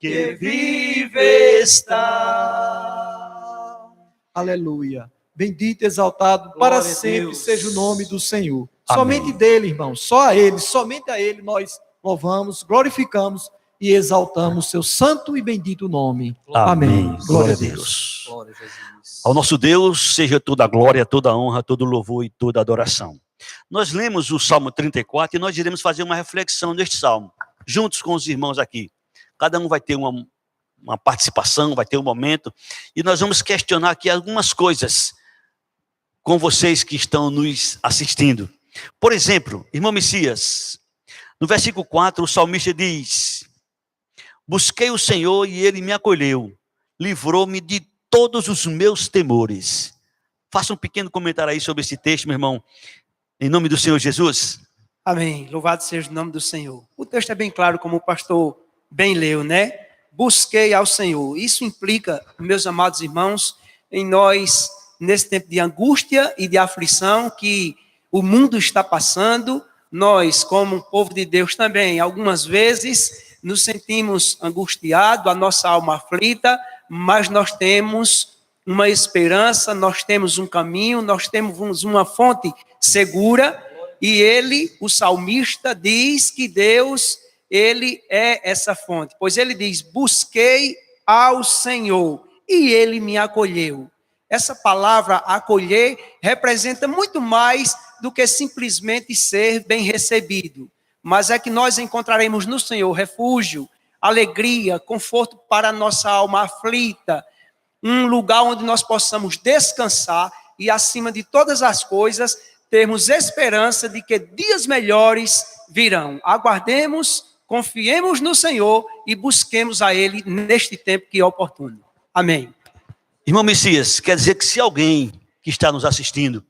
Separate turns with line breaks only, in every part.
que vive está.
Aleluia. Bendito e exaltado para
Glória a
sempre
Deus.
seja o nome do Senhor.
Amém.
Somente dele, irmãos, só a ele, somente a ele nós louvamos, glorificamos e exaltamos seu santo e bendito nome.
Amém. Glória a Deus.
Glória a Jesus.
Ao nosso Deus seja toda a glória, toda a honra, todo o louvor e toda a adoração. Nós lemos o Salmo 34 e nós iremos fazer uma reflexão neste Salmo, juntos com os irmãos aqui. Cada um vai ter uma participação, vai ter um momento, e nós vamos questionar aqui algumas coisas com vocês que estão nos assistindo. Por exemplo, irmão Messias, no versículo 4, o salmista diz: busquei o Senhor e ele me acolheu, livrou-me de todos os meus temores. Faça um pequeno comentário aí sobre esse texto, meu irmão, em nome do Senhor Jesus.
Amém. Louvado seja o nome do Senhor. O texto é bem claro, como o pastor bem leu, né? Busquei ao Senhor. Isso implica, meus amados irmãos, em nós, nesse tempo de angústia e de aflição que o mundo está passando, nós, como um povo de Deus também, algumas vezes nos sentimos angustiados, a nossa alma aflita, mas nós temos uma esperança, nós temos um caminho, nós temos uma fonte segura, e ele, o salmista, diz que Deus, ele é essa fonte, pois ele diz: busquei ao Senhor e ele me acolheu. Essa palavra acolher representa muito mais do que simplesmente ser bem recebido, mas é que nós encontraremos no Senhor refúgio, alegria, conforto para a nossa alma aflita, um lugar onde nós possamos descansar e, acima de todas as coisas, termos esperança de que dias melhores virão. Aguardemos, confiemos no Senhor e busquemos a Ele neste tempo que é oportuno. Amém.
Irmão Messias, quer dizer que se alguém que está nos assistindo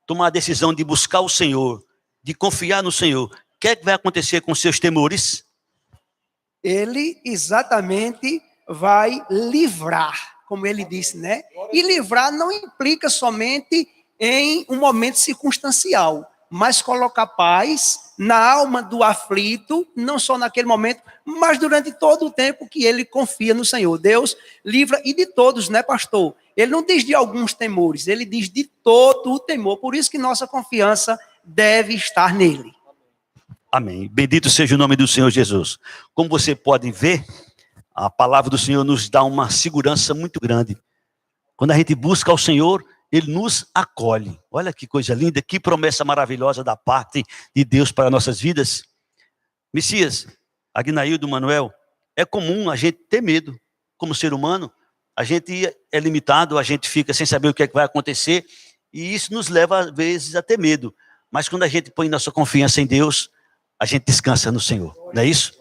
tomar a decisão de buscar o Senhor, de confiar no Senhor, o que é que vai acontecer com seus temores?
Ele exatamente vai livrar, como ele disse, né? E livrar não implica somente em um momento circunstancial, mas colocar paz na alma do aflito, não só naquele momento, mas durante todo o tempo que ele confia no Senhor. Deus livra, e de todos, né, pastor? Ele não diz de alguns temores, ele diz de todo o temor, por isso que nossa confiança deve estar nele.
Amém. Bendito seja o nome do Senhor Jesus. Como você pode ver, a palavra do Senhor nos dá uma segurança muito grande. Quando a gente busca ao Senhor, Ele nos acolhe. Olha que coisa linda, que promessa maravilhosa da parte de Deus para nossas vidas. Messias, Agnaildo, Manuel, é comum a gente ter medo. Como ser humano, a gente é limitado, a gente fica sem saber o que é que vai acontecer, e isso nos leva, às vezes, a ter medo. Mas quando a gente põe nossa confiança em Deus, a gente descansa no Senhor, não é isso?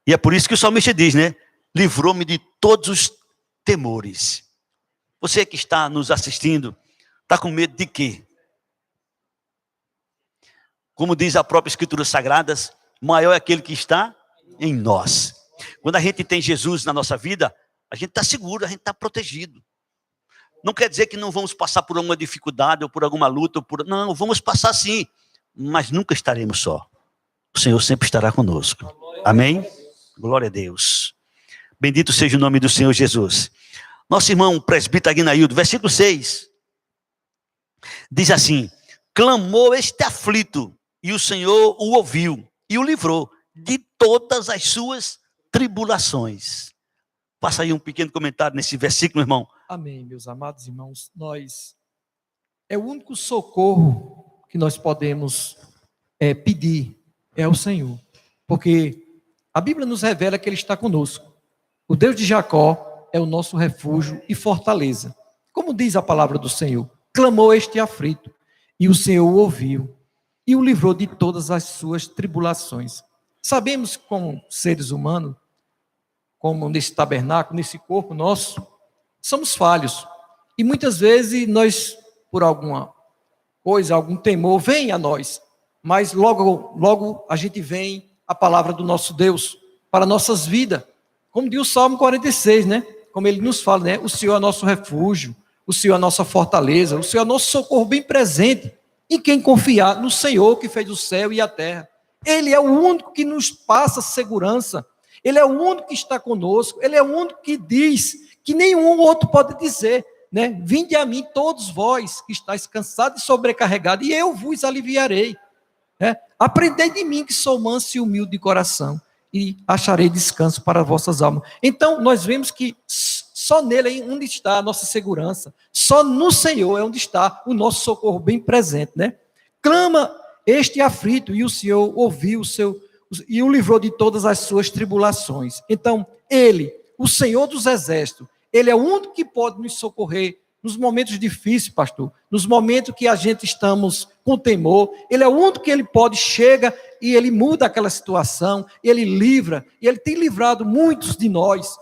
E é por isso que o salmista diz, né? Livrou-me de todos os temores. Você que está nos assistindo, está com medo de quê? Como diz a própria Escritura Sagradas, maior é aquele que está em nós. Quando a gente tem Jesus na nossa vida, a gente está seguro, a gente está protegido. Não quer dizer que não vamos passar por alguma dificuldade, ou por alguma luta, não, vamos passar sim, mas nunca estaremos só. O Senhor sempre estará conosco. Amém? Glória a Deus. Bendito seja o nome do Senhor Jesus. Nosso irmão presbítero Agnaildo, versículo 6, diz assim: clamou este aflito, e o Senhor o ouviu, e o livrou de todas as suas tribulações. Passa aí um pequeno comentário nesse versículo, irmão.
Amém, meus amados irmãos. É o único socorro que nós podemos pedir, é o Senhor. Porque a Bíblia nos revela que Ele está conosco. O Deus de Jacó é o nosso refúgio e fortaleza. Como diz a palavra do Senhor, clamou este aflito, e o Senhor o ouviu, e o livrou de todas as suas tribulações. Sabemos que, como seres humanos, como nesse tabernáculo, nesse corpo nosso, somos falhos. E muitas vezes nós, por alguma coisa, algum temor, vem a nós. Mas logo a gente vem a palavra do nosso Deus para nossas vidas. Como diz o Salmo 46, né? Como ele nos fala, né? O Senhor é nosso refúgio, o Senhor é nossa fortaleza, o Senhor é nosso socorro bem presente. Em quem confiar? No Senhor que fez o céu e a terra. Ele é o único que nos passa segurança. Ele é o único que está conosco, ele é o único que diz que nenhum outro pode dizer, né? Vinde a mim todos vós que estáis cansados e sobrecarregados, e eu vos aliviarei. Aprendei de mim que sou manso e humilde de coração, e acharei descanso para vossas almas. Então, nós vemos que só nele é onde está a nossa segurança, só no Senhor é onde está o nosso socorro bem presente, né? Clama este aflito, e o Senhor ouviu e o livrou de todas as suas tribulações. Então, ele, o Senhor dos exércitos, ele é o único que pode nos socorrer nos momentos difíceis, pastor, nos momentos que a gente estamos com temor. Ele é o único que ele pode, chega e ele muda aquela situação, ele livra, e ele tem livrado muitos de nós.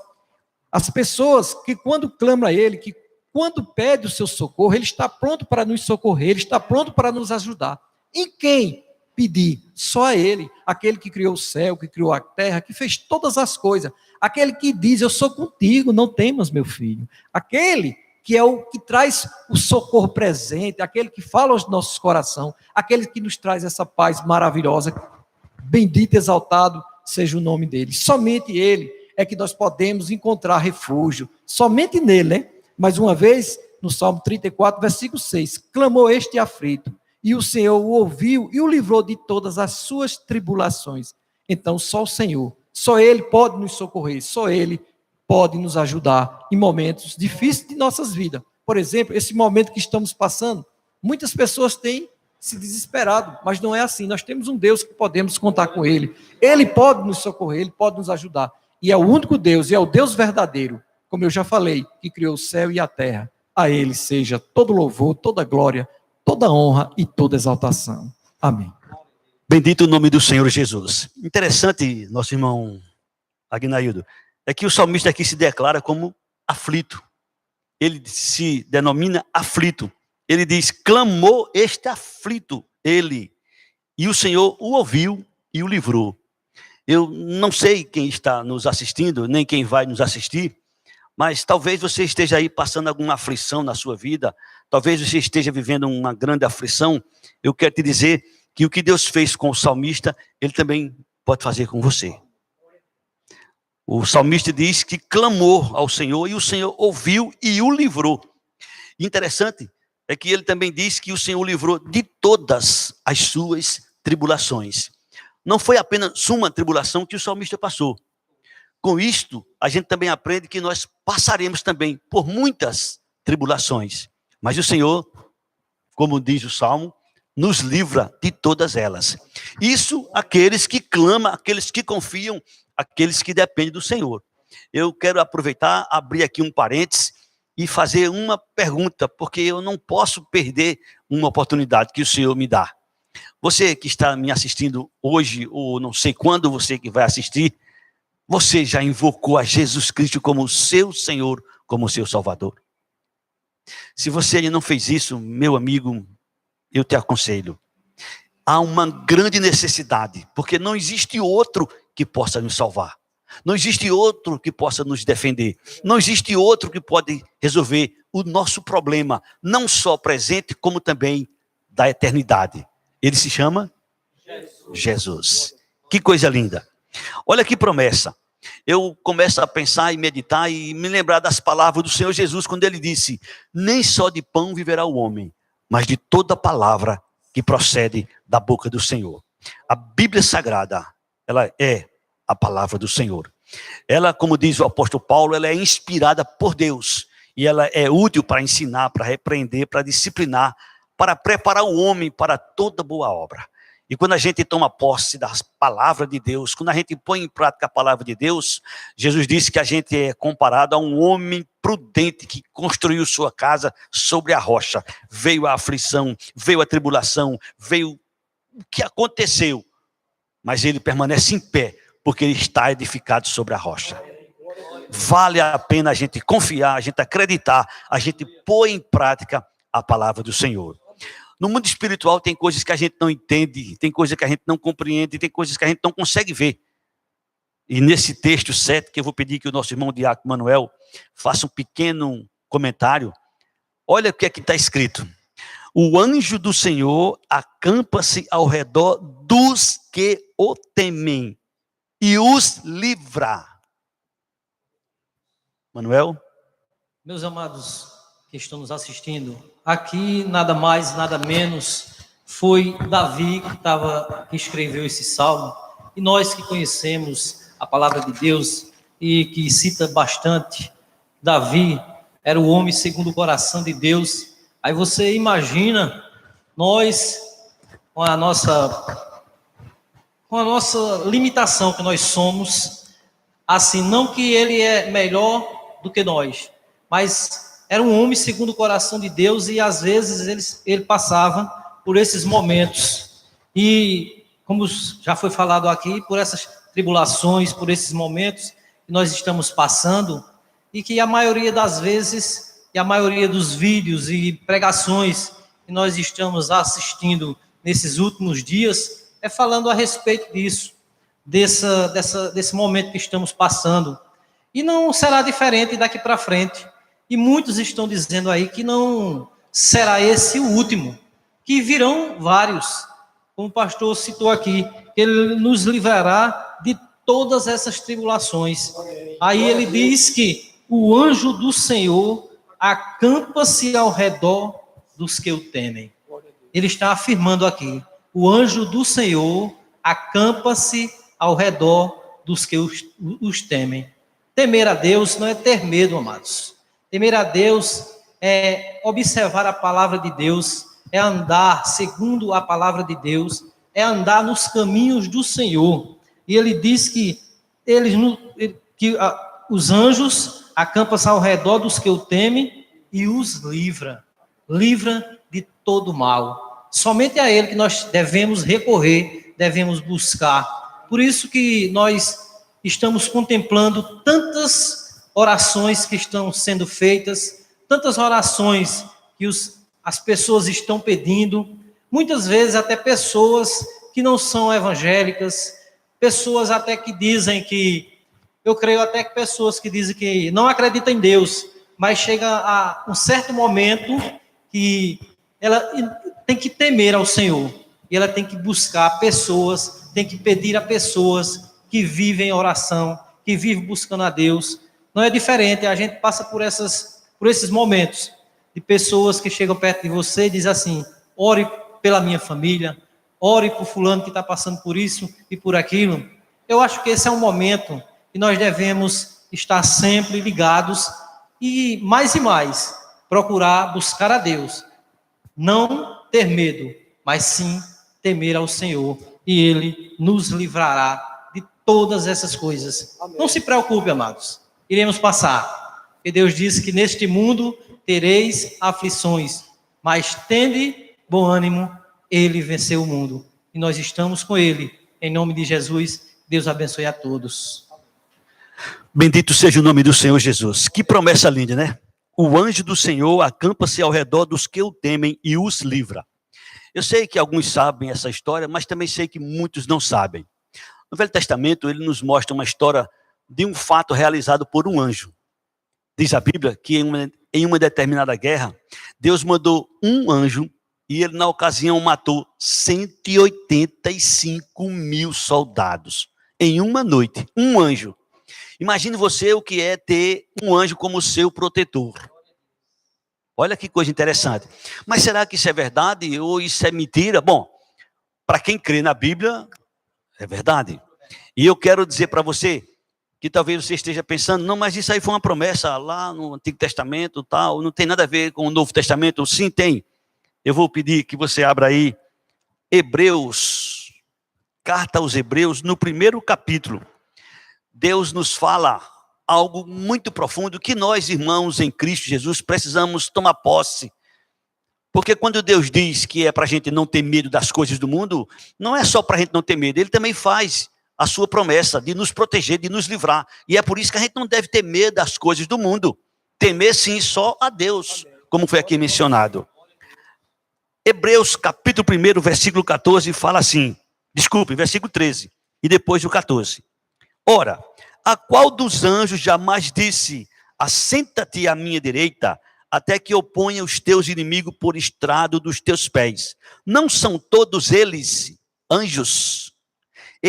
As pessoas que quando clamam a ele, que quando pede o seu socorro, ele está pronto para nos socorrer, ele está pronto para nos ajudar. E quem pedir? Só a ele, aquele que criou o céu, que criou a terra, que fez todas as coisas, aquele que diz, eu sou contigo, não temas, meu filho, aquele que é o que traz o socorro presente, aquele que fala aos nossos corações, aquele que nos traz essa paz maravilhosa. Bendito, exaltado seja o nome dele. Somente ele é que nós podemos encontrar refúgio, somente nele, né? Mais uma vez, no Salmo 34, versículo 6, clamou este aflito, e o Senhor o ouviu e o livrou de todas as suas tribulações. Então, só o Senhor, só ele pode nos socorrer, só ele pode nos ajudar em momentos difíceis de nossas vidas. Por exemplo, esse momento que estamos passando, muitas pessoas têm se desesperado, mas não é assim. Nós temos um Deus que podemos contar com ele. Ele pode nos socorrer, ele pode nos ajudar. E é o único Deus, e é o Deus verdadeiro, como eu já falei, que criou o céu e a terra. A ele seja todo louvor, toda glória, toda honra e toda exaltação. Amém.
Bendito o nome do Senhor Jesus. Interessante, nosso irmão Agnaildo, é que o salmista aqui se declara como aflito. Ele se denomina aflito. Ele diz, clamou este aflito, ele. E o Senhor o ouviu e o livrou. Eu não sei quem está nos assistindo, nem quem vai nos assistir, mas talvez você esteja aí passando alguma aflição na sua vida, talvez você esteja vivendo uma grande aflição. Eu quero te dizer que o que Deus fez com o salmista, ele também pode fazer com você. O salmista diz que clamou ao Senhor e o Senhor ouviu e o livrou. Interessante é que ele também diz que o Senhor o livrou de todas as suas tribulações. Não foi apenas uma tribulação que o salmista passou. Com isto, a gente também aprende que nós passaremos também por muitas tribulações. Mas o Senhor, como diz o Salmo, nos livra de todas elas. Isso aqueles que clamam, aqueles que confiam, aqueles que dependem do Senhor. Eu quero aproveitar, abrir aqui um parênteses e fazer uma pergunta, porque eu não posso perder uma oportunidade que o Senhor me dá. Você que está me assistindo hoje, ou não sei quando você que vai assistir, você já invocou a Jesus Cristo como seu Senhor, como seu Salvador? Se você ainda não fez isso, meu amigo, eu te aconselho. Há uma grande necessidade, porque não existe outro que possa nos salvar. Não existe outro que possa nos defender. Não existe outro que pode resolver o nosso problema, não só presente, como também da eternidade. Ele se chama Jesus. Que coisa linda. Olha que promessa. Eu começo a pensar e meditar e me lembrar das palavras do Senhor Jesus, quando ele disse, nem só de pão viverá o homem, mas de toda palavra que procede da boca do Senhor. A Bíblia Sagrada, ela é a palavra do Senhor. Ela, como diz o apóstolo Paulo, ela é inspirada por Deus. E ela é útil para ensinar, para repreender, para disciplinar, para preparar o homem para toda boa obra. E quando a gente toma posse das palavras de Deus, quando a gente põe em prática a palavra de Deus, Jesus disse que a gente é comparado a um homem prudente que construiu sua casa sobre a rocha. Veio a aflição, veio a tribulação, veio o que aconteceu, mas ele permanece em pé, porque ele está edificado sobre a rocha. Vale a pena a gente confiar, a gente acreditar, a gente pôr em prática a palavra do Senhor. No mundo espiritual tem coisas que a gente não entende, tem coisas que a gente não compreende, tem coisas que a gente não consegue ver. E nesse texto 7, que eu vou pedir que o nosso irmão Diácono Manuel faça um pequeno comentário, olha o que é que está escrito. O anjo do Senhor acampa-se ao redor dos que o temem e os livra. Manuel?
Meus amados que estão nos assistindo, aqui nada mais, nada menos, foi Davi que escreveu esse salmo, e nós que conhecemos a palavra de Deus e que cita bastante, Davi era o homem segundo o coração de Deus. Aí você imagina nós com a nossa limitação que nós somos, assim, não que ele é melhor do que nós, mas era um homem segundo o coração de Deus, e às vezes ele passava por esses momentos, e como já foi falado aqui, por essas tribulações, por esses momentos que nós estamos passando, e que a maioria das vezes, e a maioria dos vídeos e pregações que nós estamos assistindo nesses últimos dias, é falando a respeito disso, desse momento que estamos passando. E não será diferente daqui para frente. E muitos estão dizendo aí que não será esse o último, que virão vários, como o pastor citou aqui, que ele nos livrará de todas essas tribulações. Aí ele diz que o anjo do Senhor acampa-se ao redor dos que o temem. Ele está afirmando aqui, o anjo do Senhor acampa-se ao redor dos que os temem. Temer a Deus não é ter medo, amados. Temer a Deus é observar a palavra de Deus, é andar segundo a palavra de Deus, é andar nos caminhos do Senhor. E ele diz que os anjos acampam-se ao redor dos que o temem e os livra de todo mal. Somente a ele que nós devemos recorrer, devemos buscar. Por isso que nós estamos contemplando tantas orações que estão sendo feitas, tantas orações que as pessoas estão pedindo, muitas vezes até pessoas que não são evangélicas, pessoas até que dizem que, eu creio até que pessoas que dizem que não acreditam em Deus, mas chega a um certo momento que ela tem que temer ao Senhor, e ela tem que buscar pessoas, tem que pedir a pessoas que vivem em oração, que vivem buscando a Deus. Não é diferente, a gente passa por esses momentos de pessoas que chegam perto de você e dizem assim, ore pela minha família, ore por fulano que está passando por isso e por aquilo. Eu acho que esse é um momento que nós devemos estar sempre ligados e mais procurar buscar a Deus. Não ter medo, mas sim temer ao Senhor, e Ele nos livrará de todas essas coisas. Amém. Não se preocupe, amados, iremos passar, porque Deus disse que neste mundo tereis aflições, mas tende bom ânimo, Ele venceu o mundo, e nós estamos com Ele, em nome de Jesus. Deus abençoe a todos.
Bendito seja o nome do Senhor Jesus. Que promessa linda, né? O anjo do Senhor acampa-se ao redor dos que o temem e os livra. Eu sei que alguns sabem essa história, mas também sei que muitos não sabem. No Velho Testamento, ele nos mostra uma história de um fato realizado por um anjo. Diz a Bíblia que em uma determinada guerra, Deus mandou um anjo e ele, na ocasião, matou 185 mil soldados. Em uma noite, um anjo. Imagine você o que é ter um anjo como seu protetor. Olha que coisa interessante. Mas será que isso é verdade ou isso é mentira? Bom, para quem crê na Bíblia, é verdade. E eu quero dizer para você que talvez você esteja pensando, não, mas isso aí foi uma promessa lá no Antigo Testamento, tal, não tem nada a ver com o Novo Testamento. Sim, tem. Eu vou pedir que você abra aí Hebreus, carta aos Hebreus, no primeiro capítulo. Deus nos fala algo muito profundo que nós, irmãos em Cristo Jesus, precisamos tomar posse. Porque quando Deus diz que é para a gente não ter medo das coisas do mundo, não é só para a gente não ter medo, Ele também faz a sua promessa de nos proteger, de nos livrar. E é por isso que a gente não deve ter medo das coisas do mundo. Temer, sim, só a Deus, como foi aqui mencionado. Hebreus, capítulo 1, versículo 14, fala assim, versículo 13, e depois o 14. Ora, a qual dos anjos jamais disse, assenta-te à minha direita, até que eu ponha os teus inimigos por estrado dos teus pés? Não são todos eles anjos?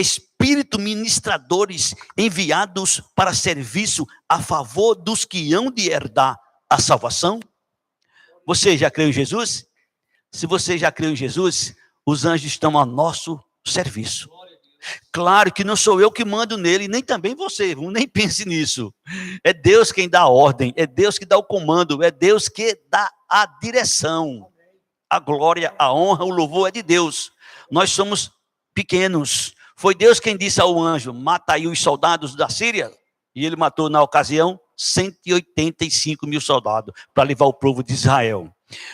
espírito ministradores enviados para serviço a favor dos que hão de herdar a salvação? Você já creu em Jesus? Se você já creu em Jesus, os anjos estão a nosso serviço. Claro que não sou eu que mando nele, nem também você, nem pense nisso. É Deus quem dá a ordem, é Deus que dá o comando, é Deus que dá a direção. A glória, a honra, o louvor é de Deus. Nós somos pequenos. Foi Deus quem disse ao anjo, mata aí os soldados da Síria. E ele matou na ocasião 185 mil soldados para levar o povo de Israel.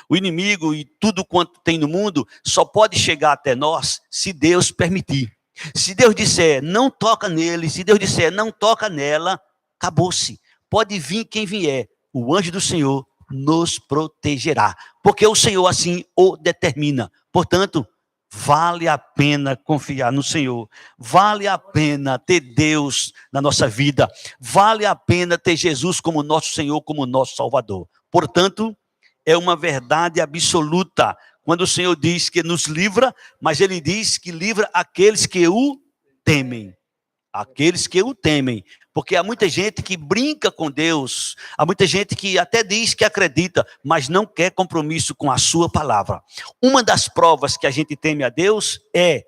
O inimigo e tudo quanto tem no mundo só pode chegar até nós se Deus permitir. Se Deus disser, não toca nele, se Deus disser, não toca nela, acabou-se. Pode vir quem vier, o anjo do Senhor nos protegerá, porque o Senhor assim o determina. Portanto, vale a pena confiar no Senhor, vale a pena ter Deus na nossa vida, vale a pena ter Jesus como nosso Senhor, como nosso Salvador. Portanto, é uma verdade absoluta, quando o Senhor diz que nos livra, mas Ele diz que livra aqueles que o temem. Aqueles que o temem. Porque há muita gente que brinca com Deus, há muita gente que até diz que acredita, mas não quer compromisso com a sua palavra. Uma das provas que a gente teme a Deus é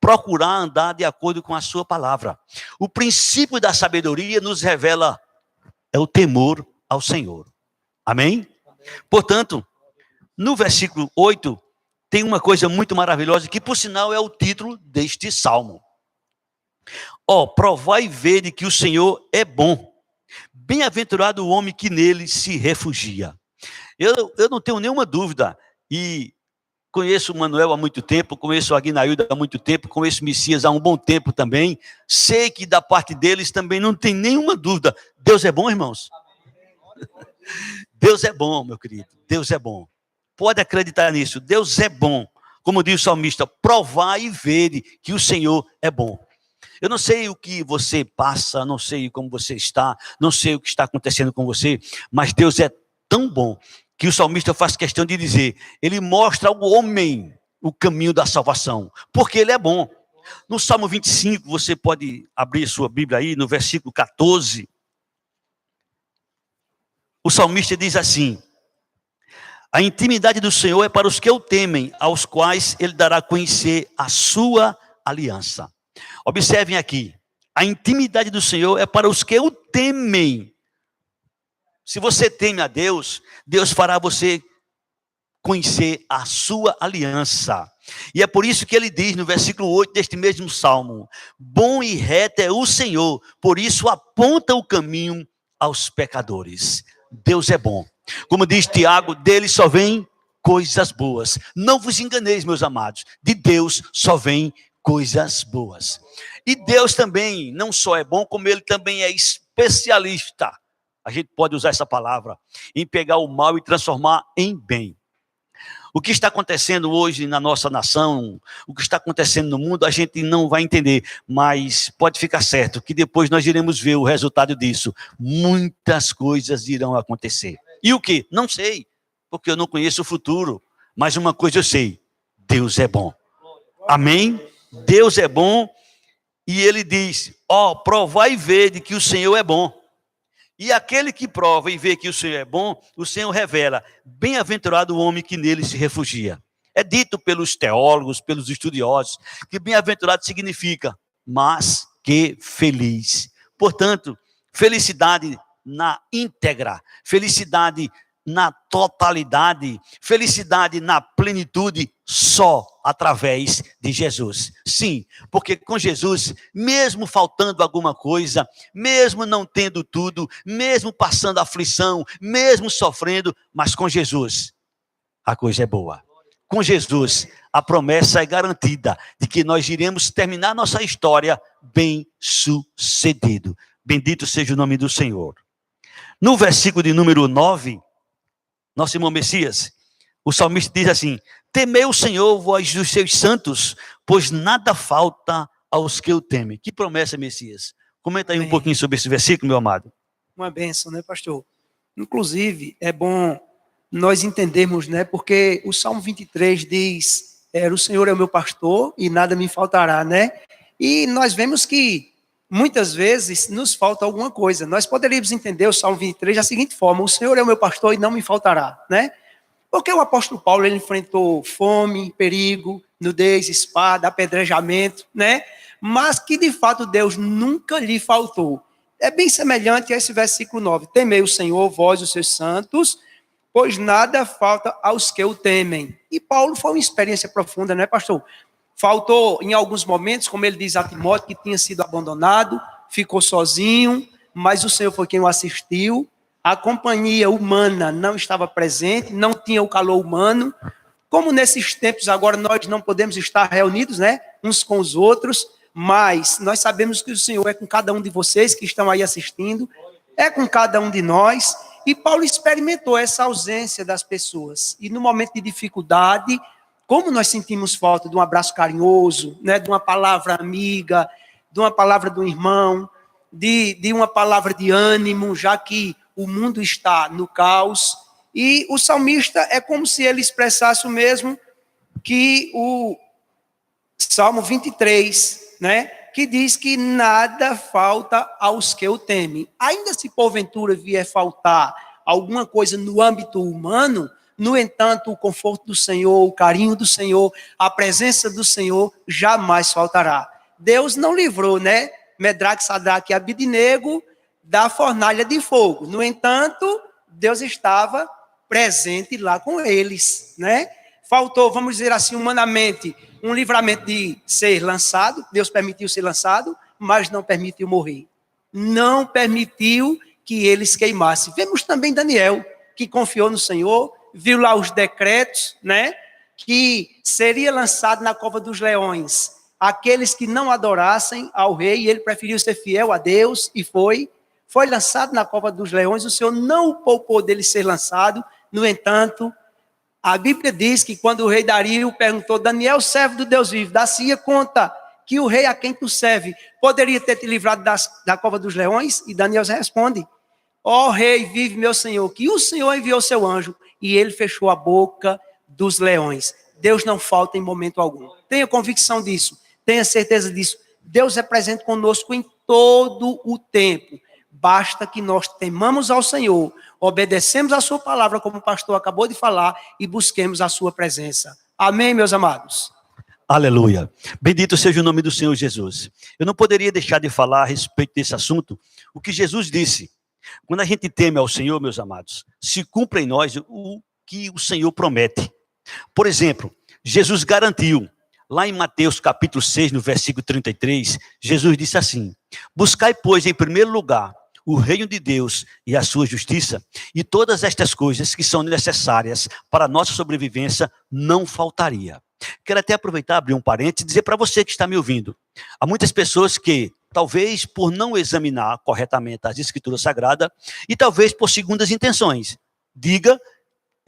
procurar andar de acordo com a sua palavra. O princípio da sabedoria nos revela é o temor ao Senhor. Amém? Portanto, no versículo 8, tem uma coisa muito maravilhosa, que por sinal é o título deste salmo. Provai e vede que o Senhor é bom. Bem-aventurado o homem que nele se refugia. Eu não tenho nenhuma dúvida, e conheço o Manuel há muito tempo, conheço o Aguinaildo há muito tempo, conheço o Messias há um bom tempo também. Sei que da parte deles também não tem nenhuma dúvida. Deus é bom, irmãos? Deus é bom, meu querido. Deus é bom. Pode acreditar nisso. Deus é bom. Como diz o salmista, provai e vede que o Senhor é bom. Eu não sei o que você passa, não sei como você está, não sei o que está acontecendo com você, mas Deus é tão bom que o salmista faz questão de dizer, ele mostra ao homem o caminho da salvação, porque ele é bom. No Salmo 25, você pode abrir sua Bíblia aí, no versículo 14, o salmista diz assim, a intimidade do Senhor é para os que o temem, aos quais ele dará a conhecer a sua aliança. Observem aqui, a intimidade do Senhor é para os que o temem. Se você teme a Deus, Deus fará você conhecer a sua aliança. E é por isso que ele diz no versículo 8 deste mesmo salmo, bom e reto é o Senhor, por isso aponta o caminho aos pecadores. Deus é bom. Como diz Tiago, dele só vem coisas boas. Não vos enganeis, meus amados, de Deus só vem coisas boas. E Deus também não só é bom, como ele também é especialista. A gente pode usar essa palavra, em pegar o mal e transformar em bem. O que está acontecendo hoje na nossa nação, o que está acontecendo no mundo, a gente não vai entender, mas pode ficar certo que depois nós iremos ver o resultado disso. Muitas coisas irão acontecer. E o que? Não sei, porque eu não conheço o futuro, mas uma coisa eu sei, Deus é bom. Amém? Deus é bom, e ele diz, provai e vede que o Senhor é bom. E aquele que prova e vê que o Senhor é bom, o Senhor revela, bem-aventurado o homem que nele se refugia. É dito pelos teólogos, pelos estudiosos, que bem-aventurado significa, mas que feliz. Portanto, felicidade na íntegra, felicidade na totalidade, felicidade na plenitude, só através de Jesus. Sim, porque com Jesus, mesmo faltando alguma coisa, mesmo não tendo tudo, mesmo passando aflição, mesmo sofrendo, mas com Jesus, a coisa é boa. Com Jesus, a promessa é garantida de que nós iremos terminar nossa história bem sucedido. Bendito seja o nome do Senhor. No versículo de número 9, nosso irmão Messias, o salmista diz assim, temei o Senhor, vós dos seus santos, pois nada falta aos que o temem. Que promessa, Messias? Comenta aí um pouquinho sobre esse versículo, meu amado.
Uma bênção, né, pastor? Inclusive, é bom nós entendermos, né, porque o Salmo 23 diz, o Senhor é o meu pastor e nada me faltará, né? E nós vemos que muitas vezes nos falta alguma coisa. Nós poderíamos entender o Salmo 23 da seguinte forma: o Senhor é o meu pastor e não me faltará, né? Porque o apóstolo Paulo, ele enfrentou fome, perigo, nudez, espada, apedrejamento, né? Mas que de fato Deus nunca lhe faltou. É bem semelhante a esse versículo 9: temei o Senhor, vós os seus santos, pois nada falta aos que o temem. E Paulo foi uma experiência profunda, não é, pastor? Faltou em alguns momentos, como ele diz a Timóteo, que tinha sido abandonado, ficou sozinho, mas o Senhor foi quem o assistiu. A companhia humana não estava presente, não tinha o calor humano. Como nesses tempos agora nós não podemos estar reunidos, né, uns com os outros, mas nós sabemos que o Senhor é com cada um de vocês que estão aí assistindo, é com cada um de nós. E Paulo experimentou essa ausência das pessoas. E no momento de dificuldade, como nós sentimos falta de um abraço carinhoso, né, de uma palavra amiga, de uma palavra do irmão, de uma palavra de ânimo, já que o mundo está no caos. E o salmista é como se ele expressasse o mesmo que o Salmo 23, né, que diz que nada falta aos que o temem. Ainda se porventura vier faltar alguma coisa no âmbito humano, no entanto, o conforto do Senhor, o carinho do Senhor, a presença do Senhor jamais faltará. Deus não livrou, né, Medraque, Sadraque e Abidnego da fornalha de fogo. No entanto, Deus estava presente lá com eles, né? Faltou, vamos dizer assim, humanamente, um livramento de ser lançado. Deus permitiu ser lançado, mas não permitiu morrer. Não permitiu que eles queimassem. Vemos também Daniel, que confiou no Senhor, viu lá os decretos, né, que seria lançado na cova dos leões aqueles que não adorassem ao rei, e ele preferiu ser fiel a Deus, e foi lançado na cova dos leões. O Senhor não o poupou dele ser lançado. No entanto, a Bíblia diz que quando o rei Dario perguntou: Daniel, servo do Deus vivo, dá-se conta que o rei a quem tu serve poderia ter te livrado da cova dos leões? E Daniel responde: ó rei, vive meu Senhor, que o Senhor enviou seu anjo e ele fechou a boca dos leões. Deus não falta em momento algum. Tenha convicção disso, tenha certeza disso. Deus é presente conosco em todo o tempo. Basta que nós temamos ao Senhor, obedecemos a sua palavra, como o pastor acabou de falar, e busquemos a sua presença. Amém, meus amados?
Aleluia. Bendito seja o nome do Senhor Jesus. Eu não poderia deixar de falar a respeito desse assunto, o que Jesus disse. Quando a gente teme ao Senhor, meus amados, se cumpre em nós o que o Senhor promete. Por exemplo, Jesus garantiu, lá em Mateus capítulo 6, no versículo 33, Jesus disse assim: buscai, pois, em primeiro lugar o reino de Deus e a sua justiça, e todas estas coisas que são necessárias para a nossa sobrevivência não faltaria. Quero até aproveitar, abrir um parênteses e dizer para você que está me ouvindo: há muitas pessoas que, talvez por não examinar corretamente as Escrituras Sagradas, e talvez por segundas intenções, diga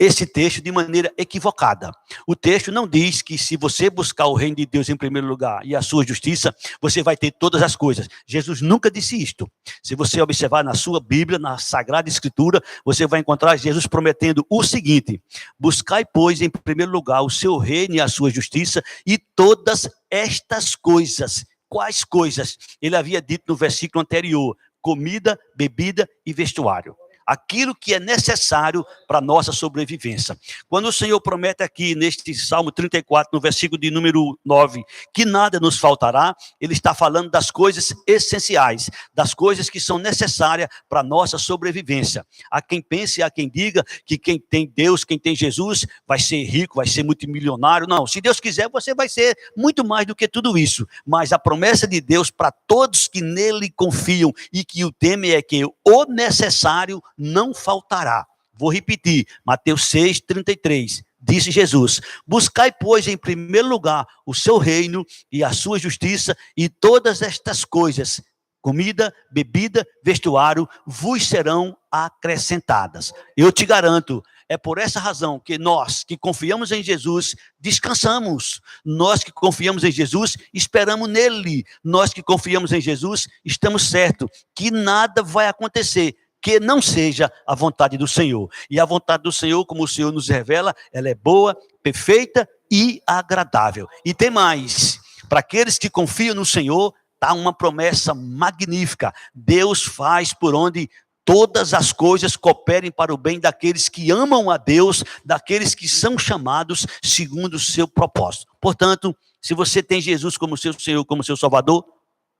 esse texto de maneira equivocada. O texto não diz que se você buscar o reino de Deus em primeiro lugar e a sua justiça, você vai ter todas as coisas. Jesus nunca disse isto. Se você observar na sua Bíblia, na Sagrada Escritura, você vai encontrar Jesus prometendo o seguinte: buscai, pois, em primeiro lugar o seu reino e a sua justiça, e todas estas coisas. Quais coisas? Ele havia dito no versículo anterior: comida, bebida e vestuário. Aquilo que é necessário para a nossa sobrevivência. Quando o Senhor promete aqui, neste Salmo 34, no versículo de número 9, que nada nos faltará, Ele está falando das coisas essenciais, das coisas que são necessárias para a nossa sobrevivência. Há quem pense, há quem diga que quem tem Deus, quem tem Jesus, vai ser rico, vai ser multimilionário. Não, se Deus quiser, você vai ser muito mais do que tudo isso. Mas a promessa de Deus para todos que nele confiam e que o temem é que o necessário não faltará. Vou repetir, Mateus 6, 33, disse Jesus: buscai, pois, em primeiro lugar o seu reino e a sua justiça, e todas estas coisas, comida, bebida, vestuário, vos serão acrescentadas. Eu te garanto, é por essa razão que nós que confiamos em Jesus, descansamos. Nós que confiamos em Jesus, esperamos nele. Nós que confiamos em Jesus, estamos certos que nada vai acontecer que não seja a vontade do Senhor. E a vontade do Senhor, como o Senhor nos revela, ela é boa, perfeita e agradável. E tem mais: para aqueles que confiam no Senhor, está uma promessa magnífica. Deus faz por onde todas as coisas cooperem para o bem daqueles que amam a Deus, daqueles que são chamados segundo o seu propósito. Portanto, se você tem Jesus como seu Senhor, como seu Salvador,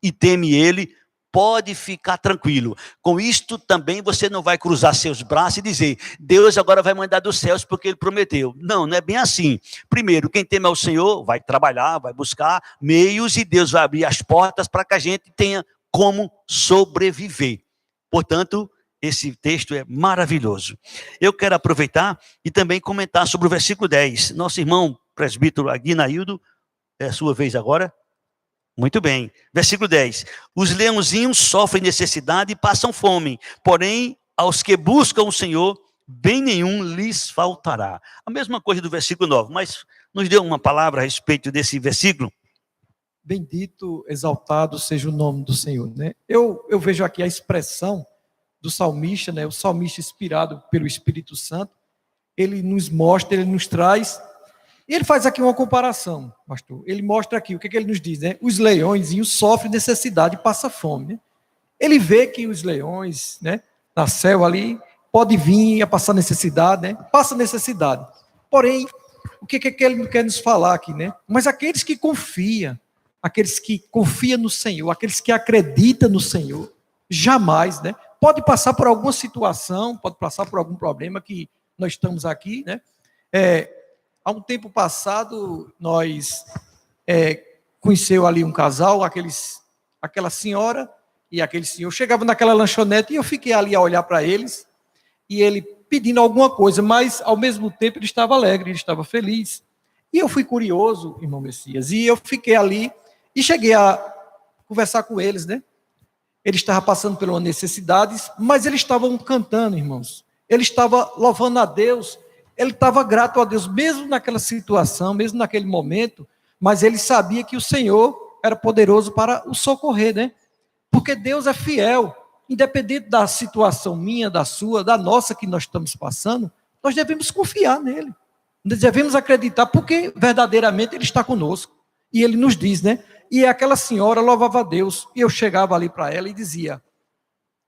e teme Ele, pode ficar tranquilo. Com isto também você não vai cruzar seus braços e dizer, Deus agora vai mandar dos céus porque Ele prometeu. Não, não é bem assim. Primeiro, quem teme ao Senhor vai trabalhar, vai buscar meios e Deus vai abrir as portas para que a gente tenha como sobreviver. Portanto, esse texto é maravilhoso. Eu quero aproveitar e também comentar sobre o versículo 10. Nosso irmão presbítero Aguinaildo, é a sua vez agora. Muito bem. Versículo 10. Os leãozinhos sofrem necessidade e passam fome, porém, aos que buscam o Senhor, bem nenhum lhes faltará. A mesma coisa do versículo 9, mas nos deu uma palavra a respeito desse versículo.
Bendito, exaltado seja o nome do Senhor, né? Eu vejo aqui a expressão do salmista, né? O salmista inspirado pelo Espírito Santo, ele nos mostra, ele nos traz, e ele faz aqui uma comparação, pastor. Ele mostra aqui, o que ele nos diz, né? Os leõezinhos sofrem necessidade e passam fome, né? Ele vê que os leões, né, na selva ali, pode vir a passar necessidade, né? Passa necessidade. Porém, o que ele quer nos falar aqui, né? Mas aqueles que confiam no Senhor, aqueles que acreditam no Senhor, jamais, né? Pode passar por alguma situação, pode passar por algum problema que nós estamos aqui, né? Há um tempo passado, nós conheceu ali um casal, aquela senhora e aquele senhor chegavam naquela lanchonete e eu fiquei ali a olhar para eles e ele pedindo alguma coisa, mas ao mesmo tempo ele estava alegre, ele estava feliz. E eu fui curioso, irmão Messias, e eu fiquei ali e cheguei a conversar com eles, né? Eles estavam passando por uma necessidade, mas eles estavam cantando, irmãos. Ele estava louvando a Deus, ele estava grato a Deus, mesmo naquela situação, mesmo naquele momento, mas ele sabia que o Senhor era poderoso para o socorrer, né? Porque Deus é fiel, independente da situação minha, da sua, da nossa que nós estamos passando, nós devemos confiar nele. Nós devemos acreditar, porque verdadeiramente ele está conosco. E ele nos diz, né? E aquela senhora louvava a Deus. E eu chegava ali para ela e dizia,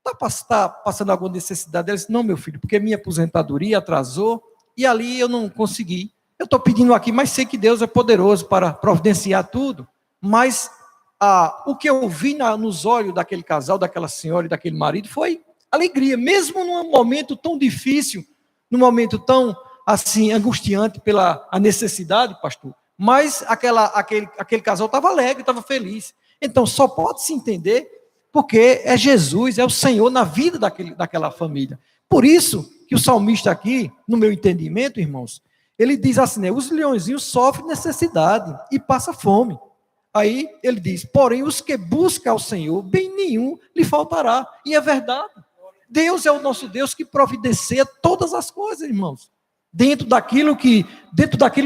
está passando alguma necessidade? Ela disse, não, meu filho, porque minha aposentadoria atrasou e ali eu não consegui. Eu estou pedindo aqui, mas sei que Deus é poderoso para providenciar tudo. Mas o que eu vi nos olhos daquele casal, daquela senhora e daquele marido foi alegria. Mesmo num momento tão difícil, num momento tão assim angustiante pela a necessidade, pastor, mas aquele casal estava alegre, estava feliz. Então, só pode se entender porque é Jesus, é o Senhor na vida daquela família. Por isso que o salmista aqui, no meu entendimento, irmãos, ele diz assim, né, os leõezinhos sofrem necessidade e passam fome. Aí ele diz, porém, os que buscam ao Senhor, bem nenhum lhe faltará. E é verdade. Deus é o nosso Deus que providencia todas as coisas, irmãos. Dentro daquilo que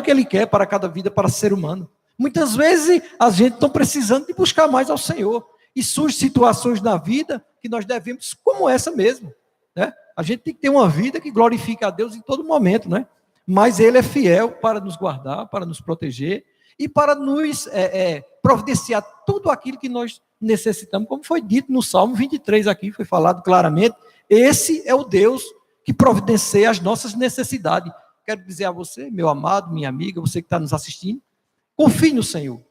Ele quer para cada vida, para ser humano. Muitas vezes a gente está precisando de buscar mais ao Senhor. E surgem situações na vida que nós devemos, como essa mesmo. Né? A gente tem que ter uma vida que glorifica a Deus em todo momento. Né? Mas Ele é fiel para nos guardar, para nos proteger e para nos providenciar tudo aquilo que nós necessitamos. Como foi dito no Salmo 23 aqui, foi falado claramente. Esse é o Deus que providencia as nossas necessidades. Quero dizer a você, meu amado, minha amiga, você que está nos assistindo, confie no Senhor.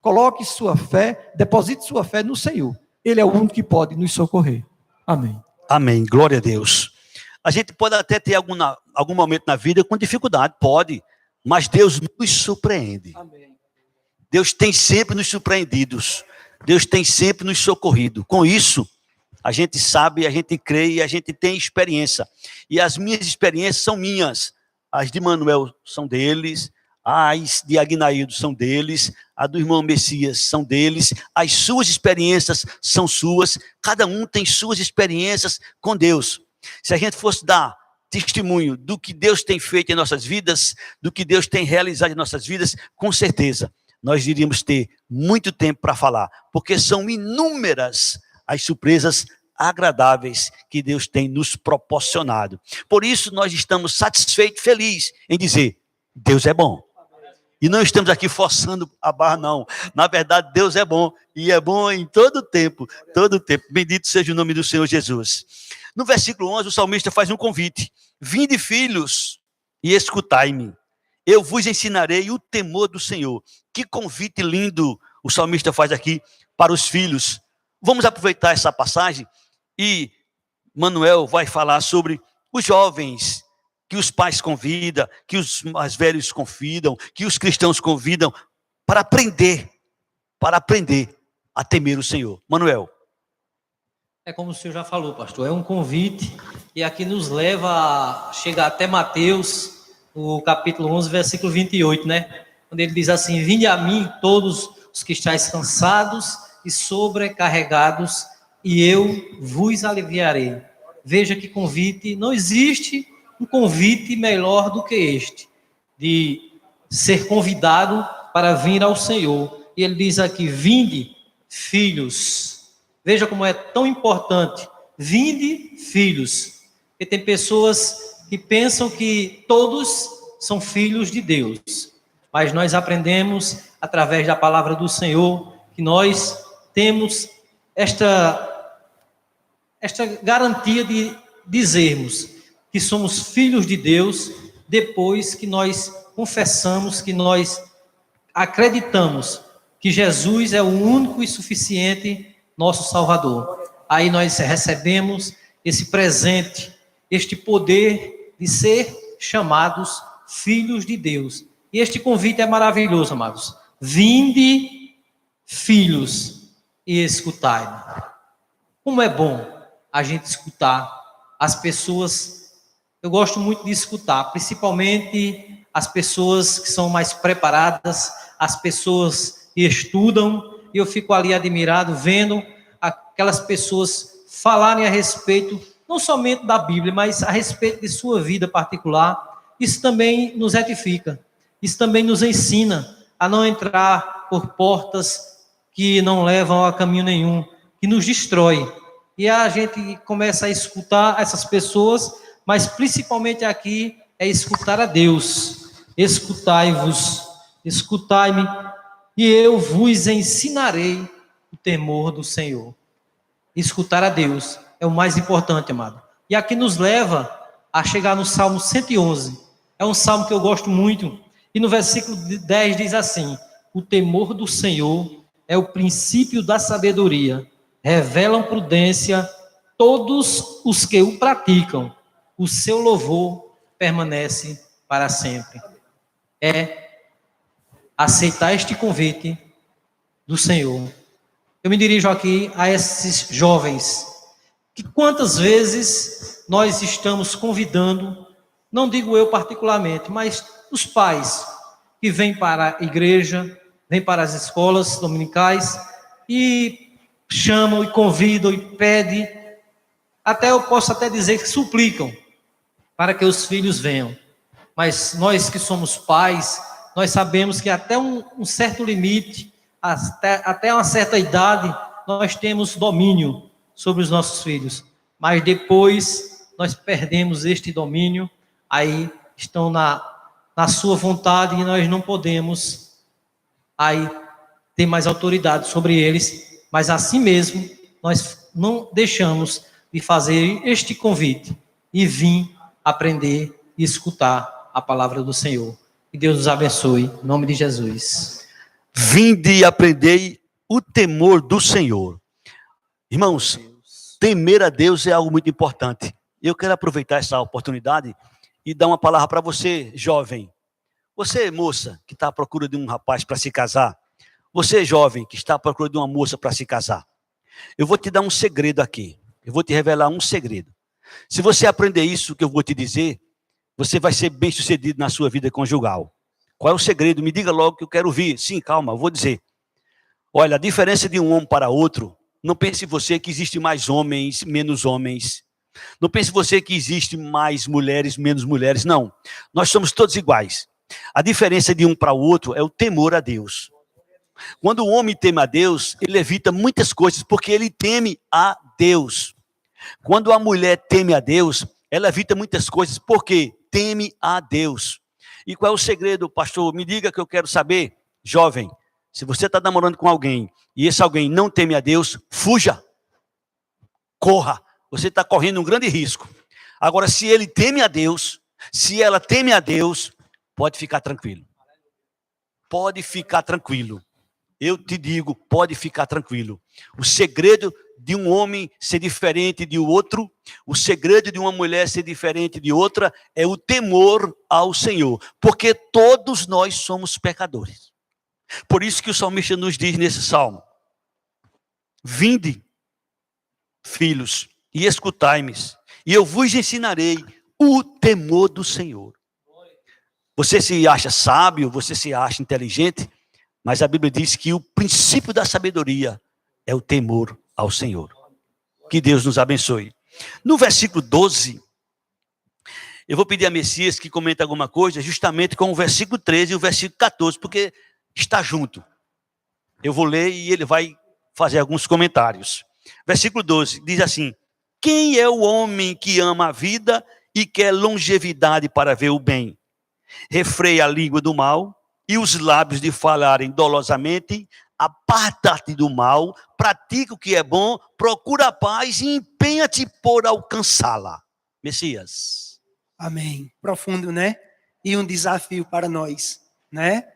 Coloque sua fé, deposite sua fé no Senhor. Ele é o único que pode nos socorrer. Amém.
Amém. Glória a Deus. A gente pode até ter algum momento na vida com dificuldade, pode, mas Deus nos surpreende.
Amém.
Deus tem sempre nos surpreendido. Deus tem sempre nos socorrido. Com isso, a gente sabe, a gente crê e a gente tem experiência. E as minhas experiências são minhas. As de Manuel são deles, as de Aguinaildo são deles, a do irmão Messias são deles, as suas experiências são suas, cada um tem suas experiências com Deus. Se a gente fosse dar testemunho do que Deus tem feito em nossas vidas, do que Deus tem realizado em nossas vidas, com certeza, nós iríamos ter muito tempo para falar, porque são inúmeras as surpresas agradáveis que Deus tem nos proporcionado. Por isso nós estamos satisfeitos, felizes em dizer, Deus é bom. E não estamos aqui forçando a barra, não. Na verdade, Deus é bom. E é bom em todo tempo. Todo tempo. Bendito seja o nome do Senhor Jesus. No versículo 11, o salmista faz um convite. Vinde, filhos, e escutai-me. Eu vos ensinarei o temor do Senhor. Que convite lindo o salmista faz aqui para os filhos. Vamos aproveitar essa passagem e Manuel vai falar sobre os jovens que os pais convidam, que os mais velhos convidam, que os cristãos convidam para aprender a temer o Senhor. Manuel.
É como o senhor já falou, pastor, é um convite e aqui nos leva a chegar até Mateus, o capítulo 11, versículo 28, né? Onde ele diz assim: vinde a mim todos os que estáis cansados e sobrecarregados, e eu vos aliviarei. Veja que convite, não existe um convite melhor do que este, de ser convidado para vir ao Senhor. E ele diz aqui: vinde, filhos. Veja como é tão importante. Vinde, filhos. Porque tem pessoas que pensam que todos são filhos de Deus. Mas nós aprendemos, através da palavra do Senhor, que nós temos esta garantia de dizermos que somos filhos de Deus depois que nós confessamos, que nós acreditamos que Jesus é o único e suficiente nosso Salvador. Aí nós recebemos esse presente, este poder de ser chamados filhos de Deus. E este convite é maravilhoso, amados. Vinde, filhos, e escutai-me. Como é bom a gente escutar as pessoas. Eu gosto muito de escutar, principalmente as pessoas que são mais preparadas, as pessoas que estudam, e eu fico ali admirado vendo aquelas pessoas falarem a respeito, não somente da Bíblia, mas a respeito de sua vida particular. Isso também nos edifica, isso também nos ensina a não entrar por portas que não levam a caminho nenhum, que nos destrói. E a gente começa a escutar essas pessoas, mas principalmente aqui é escutar a Deus. Escutai-vos, escutai-me, e eu vos ensinarei o temor do Senhor. Escutar a Deus é o mais importante, amado. E aqui nos leva a chegar no Salmo 111. É um salmo que eu gosto muito. E no versículo 10 diz assim: o temor do Senhor é o princípio da sabedoria. Revelam prudência todos os que o praticam. O seu louvor permanece para sempre. É aceitar este convite do Senhor. Eu me dirijo aqui a esses jovens, que quantas vezes nós estamos convidando, não digo eu particularmente, mas os pais que vêm para a igreja, vêm para as escolas dominicais e chamam e convidam e pedem, até eu posso até dizer que suplicam para que os filhos venham. Mas nós que somos pais, nós sabemos que até um certo limite, até uma certa idade, nós temos domínio sobre os nossos filhos. Mas depois nós perdemos este domínio, aí estão na sua vontade e nós não podemos aí ter mais autoridade sobre eles. Mas assim mesmo, nós não deixamos de fazer este convite e vir aprender e escutar a palavra do Senhor. Que Deus nos abençoe, em nome de Jesus.
Vinde e aprendei o temor do Senhor. Irmãos, temer a Deus é algo muito importante. Eu quero aproveitar essa oportunidade e dar uma palavra para você, jovem. Você, moça, que está à procura de um rapaz para se casar. Você, jovem, que está à procura de uma moça para se casar. Eu vou te dar um segredo aqui. Eu vou te revelar um segredo. Se você aprender isso que eu vou te dizer, você vai ser bem-sucedido na sua vida conjugal. Qual é o segredo? Me diga logo que eu quero ouvir. Sim, calma, eu vou dizer. Olha, a diferença de um homem para outro, não pense você que existe mais homens, menos homens. Não pense você que existe mais mulheres, menos mulheres. Não, nós somos todos iguais. A diferença de um para o outro é o temor a Deus. Quando o homem teme a Deus, ele evita muitas coisas, porque ele teme a Deus. Quando a mulher teme a Deus, ela evita muitas coisas, porque teme a Deus. E qual é o segredo, pastor? Me diga que eu quero saber. Jovem, se você está namorando com alguém e esse alguém não teme a Deus, fuja. Corra. Você está correndo um grande risco. Agora, se ele teme a Deus, se ela teme a Deus, pode ficar tranquilo. Pode ficar tranquilo. Eu te digo, pode ficar tranquilo. O segredo de um homem ser diferente de outro, o segredo de uma mulher ser diferente de outra, é o temor ao Senhor. Porque todos nós somos pecadores. Por isso que o salmista nos diz nesse salmo: vinde, filhos, e escutai-me, e eu vos ensinarei o temor do Senhor. Você se acha sábio, você se acha inteligente, mas a Bíblia diz que o princípio da sabedoria é o temor ao Senhor. Que Deus nos abençoe. No versículo 12, eu vou pedir a Messias que comente alguma coisa, justamente com o versículo 13 e o versículo 14, porque está junto. Eu vou ler e ele vai fazer alguns comentários. Versículo 12 diz assim: quem é o homem que ama a vida e quer longevidade para ver o bem? Refreia a língua do mal e os lábios de falarem dolosamente. Aparta-te do mal, pratica o que é bom, procura a paz e empenha-te por alcançá-la. Messias.
Amém. Profundo, né? E um desafio para nós, né?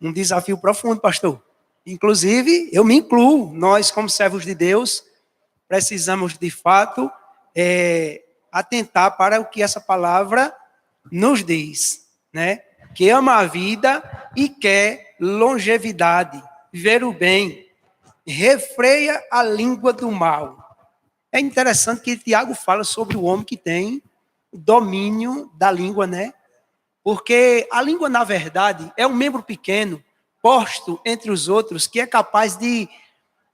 Um desafio profundo, pastor. Inclusive, eu me incluo. Nós, como servos de Deus, precisamos, de fato, atentar para o que essa palavra nos diz, né? Que ama a vida e quer longevidade, ver o bem, refreia a língua do mal. É interessante que Tiago fala sobre o homem que tem domínio da língua, né? Porque a língua, na verdade, é um membro pequeno, posto entre os outros, que é capaz de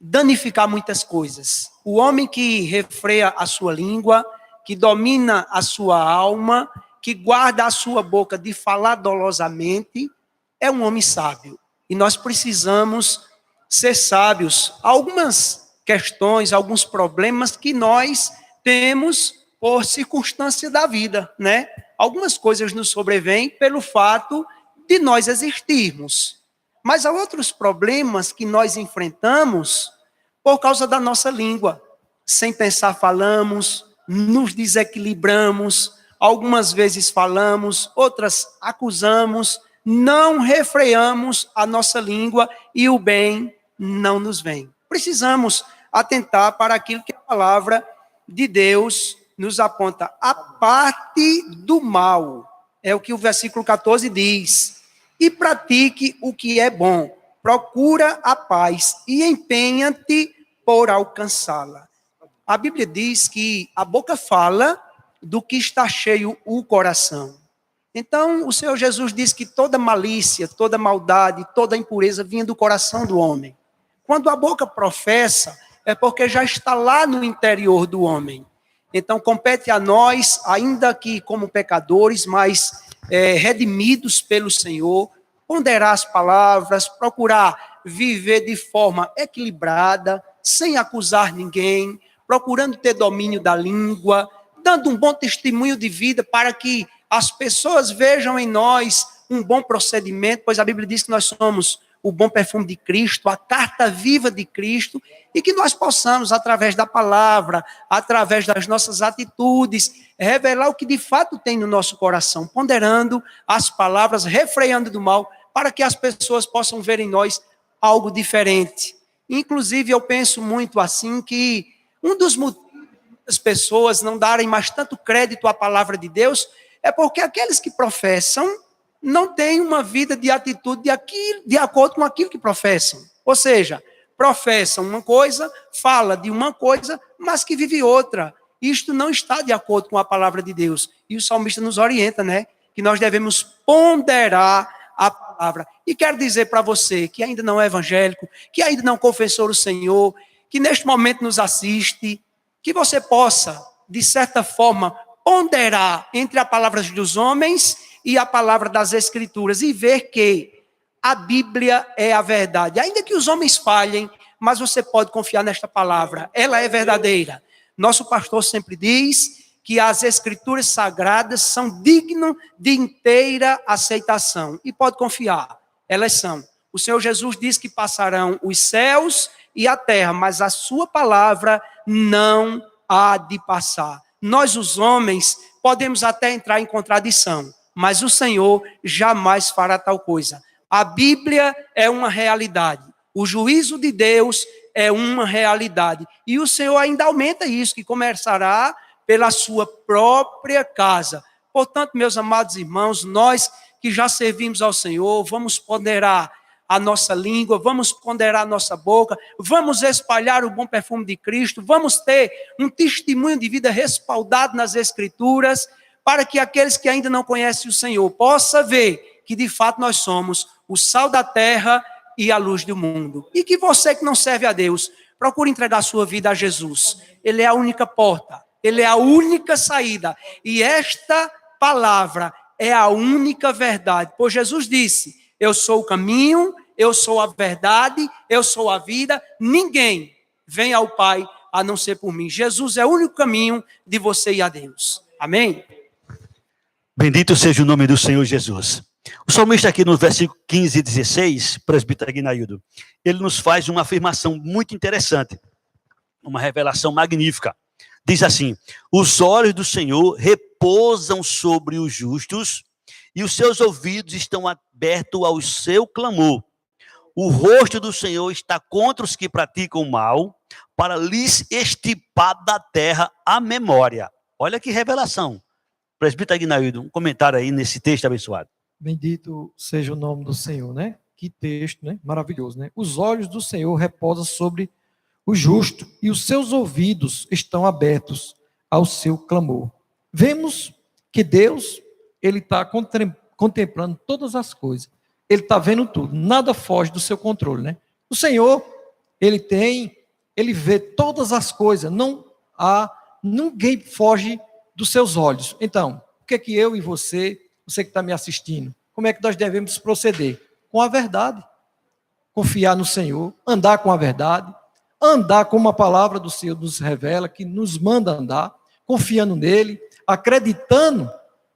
danificar muitas coisas. O homem que refreia a sua língua, que domina a sua alma, que guarda a sua boca de falar dolosamente, é um homem sábio. E nós precisamos ser sábios. Algumas questões, alguns problemas que nós temos por circunstância da vida, né? Algumas coisas nos sobrevêm pelo fato de nós existirmos. Mas há outros problemas que nós enfrentamos por causa da nossa língua. Sem pensar falamos, nos desequilibramos, algumas vezes falamos, outras acusamos, não refreamos a nossa língua e o bem não nos vem. Precisamos atentar para aquilo que a palavra de Deus nos aponta. A parte do mal, é o que o versículo 14 diz. E pratique o que é bom, procura a paz e empenha-te por alcançá-la. A Bíblia diz que a boca fala do que está cheio o coração. Então, o Senhor Jesus diz que toda malícia, toda maldade, toda impureza vinha do coração do homem. Quando a boca professa, é porque já está lá no interior do homem. Então, compete a nós, ainda que como pecadores, mas redimidos pelo Senhor, ponderar as palavras, procurar viver de forma equilibrada, sem acusar ninguém, procurando ter domínio da língua, dando um bom testemunho de vida para que as pessoas vejam em nós um bom procedimento, pois a Bíblia diz que nós somos o bom perfume de Cristo, a carta viva de Cristo, e que nós possamos, através da palavra, através das nossas atitudes, revelar o que de fato tem no nosso coração, ponderando as palavras, refreando do mal, para que as pessoas possam ver em nós algo diferente. Inclusive, eu penso muito assim, que um dos motivos das pessoas não darem mais tanto crédito à palavra de Deus é porque aqueles que professam não têm uma vida de atitude de acordo com aquilo que professam. Ou seja, professam uma coisa, fala de uma coisa, mas que vive outra. Isto não está de acordo com a palavra de Deus. E o salmista nos orienta, né? Que nós devemos ponderar a palavra. E quero dizer para você que ainda não é evangélico, que ainda não confessou o Senhor, que neste momento nos assiste, que você possa, de certa forma, ponderar entre as palavras dos homens e a palavra das Escrituras e ver que a Bíblia é a verdade. Ainda que os homens falhem, mas você pode confiar nesta palavra. Ela é verdadeira. Nosso pastor sempre diz que as escrituras sagradas são dignas de inteira aceitação. E pode confiar, elas são. O Senhor Jesus diz que passarão os céus e a terra, mas a sua palavra não há de passar. Nós, os homens, podemos até entrar em contradição, mas o Senhor jamais fará tal coisa. A Bíblia é uma realidade. O juízo de Deus é uma realidade. E o Senhor ainda aumenta isso, que começará pela sua própria casa. Portanto, meus amados irmãos, nós que já servimos ao Senhor, vamos ponderar a nossa língua, vamos ponderar a nossa boca, vamos espalhar o bom perfume de Cristo, vamos ter um testemunho de vida respaldado nas Escrituras, para que aqueles que ainda não conhecem o Senhor possam ver que de fato nós somos o sal da terra e a luz do mundo. E que você que não serve a Deus, procure entregar sua vida a Jesus. Ele é a única porta, Ele é a única saída. E esta palavra é a única verdade. Pois Jesus disse: eu sou o caminho, eu sou a verdade, eu sou a vida. Ninguém vem ao Pai a não ser por mim. Jesus é o único caminho de você ir a Deus. Amém?
Bendito seja o nome do Senhor Jesus. O salmista aqui no versículo 15 e 16, presbítero Aguinaildo, ele nos faz uma afirmação muito interessante, uma revelação magnífica. Diz assim: os olhos do Senhor repousam sobre os justos e os seus ouvidos estão abertos ao seu clamor. O rosto do Senhor está contra os que praticam o mal, para lhes extirpar da terra a memória. Olha que revelação. Presbítero Aguinaildo, um comentário aí nesse texto abençoado.
Bendito seja o nome do Senhor, né? Que texto, né? Maravilhoso, né? Os olhos do Senhor repousam sobre o justo e os seus ouvidos estão abertos ao seu clamor. Vemos que Deus, Ele está contemplando todas as coisas. Ele está vendo tudo, nada foge do seu controle, né? O Senhor, Ele vê todas as coisas, ninguém foge dos seus olhos. Então, o que é que eu e você que está me assistindo, como é que nós devemos proceder? Com a verdade. Confiar no Senhor, andar com a verdade, andar como a palavra do Senhor nos revela, que nos manda andar, confiando nele, acreditando,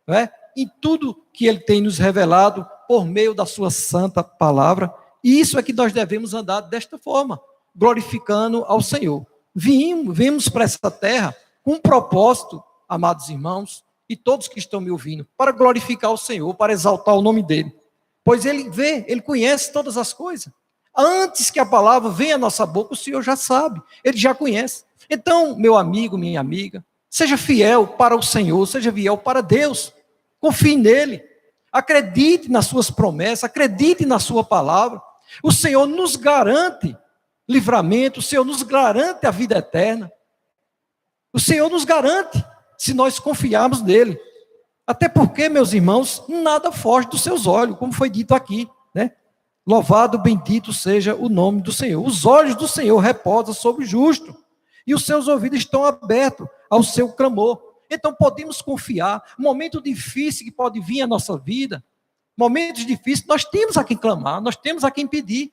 né, em tudo que ele tem nos revelado por meio da sua santa palavra. E isso é que nós devemos andar desta forma, glorificando ao Senhor. Vimos para essa terra com um propósito, amados irmãos, e todos que estão me ouvindo, para glorificar o Senhor, para exaltar o nome dele. Pois ele vê, ele conhece todas as coisas. Antes que a palavra venha à nossa boca, o Senhor já sabe, ele já conhece. Então, meu amigo, minha amiga, seja fiel para o Senhor, seja fiel para Deus. Confie nele. Acredite nas suas promessas, acredite na sua palavra. O Senhor nos garante livramento, o Senhor nos garante a vida eterna. O Senhor nos garante, se nós confiarmos nele. Até porque, meus irmãos, nada foge dos seus olhos, como foi dito aqui, né? Louvado, bendito seja o nome do Senhor. Os olhos do Senhor repousam sobre o justo, e os seus ouvidos estão abertos ao seu clamor. Então podemos confiar. Momento difícil que pode vir à nossa vida, momentos difíceis, nós temos a quem clamar, nós temos a quem pedir.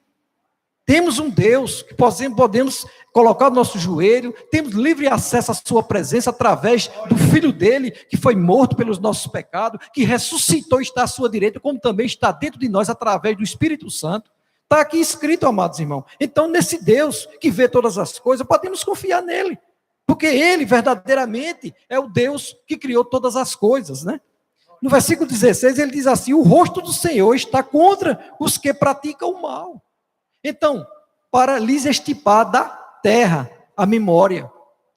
Temos um Deus que podemos colocar no nosso joelho, temos livre acesso à sua presença através do Filho dele, que foi morto pelos nossos pecados, que ressuscitou e está à sua direita, como também está dentro de nós através do Espírito Santo. Está aqui escrito, amados irmãos. Então, nesse Deus que vê todas as coisas, podemos confiar nele, porque ele verdadeiramente é o Deus que criou todas as coisas, né? No versículo 16, ele diz assim: o rosto do Senhor está contra os que praticam o mal. Então, para lhes extirpar da terra a memória.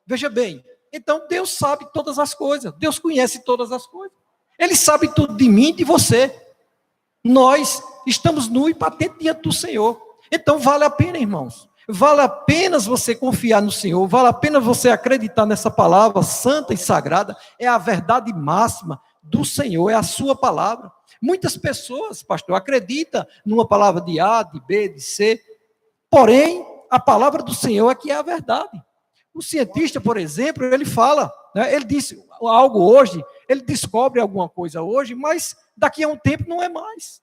Veja bem, então Deus sabe todas as coisas, Deus conhece todas as coisas. Ele sabe tudo de mim e de você. Nós estamos nu e patente diante do Senhor. Então vale a pena, irmãos. Vale a pena você confiar no Senhor, vale a pena você acreditar nessa palavra santa e sagrada. É a verdade máxima do Senhor, é a sua palavra. Muitas pessoas, pastor, acreditam numa palavra de A, de B, de C, porém, a palavra do Senhor é que é a verdade. O cientista, por exemplo, ele fala, né, ele disse algo hoje, ele descobre alguma coisa hoje, mas daqui a um tempo não é mais.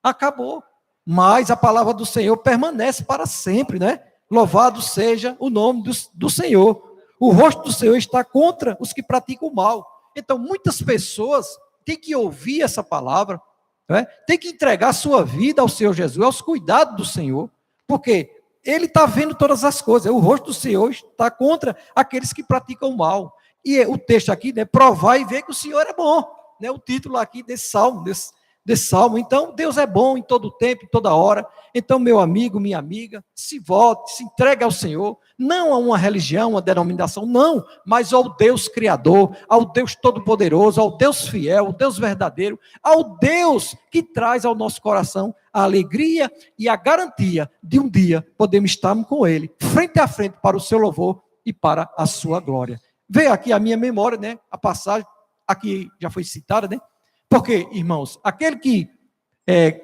Acabou. Mas a palavra do Senhor permanece para sempre, né? Louvado seja o nome do Senhor. O rosto do Senhor está contra os que praticam o mal. Então, muitas pessoas têm que ouvir essa palavra, né? Tem que entregar a sua vida ao Senhor Jesus, aos cuidados do Senhor, porque Ele está vendo todas as coisas. O rosto do Senhor está contra aqueles que praticam o mal. E o texto aqui, né, provar e ver que o Senhor é bom, né? O título aqui desse salmo, desse salmo. Então, Deus é bom em todo tempo, em toda hora. Então, meu amigo, minha amiga, se volte, se entregue ao Senhor, não a uma religião, uma denominação, não, mas ao Deus Criador, ao Deus Todo-Poderoso, ao Deus fiel, ao Deus verdadeiro, ao Deus que traz ao nosso coração a alegria e a garantia de um dia podermos estar com Ele, frente a frente, para o seu louvor e para a sua glória. Veio aqui a minha memória, né? A passagem, aqui já foi citada, né? Porque, irmãos, aquele que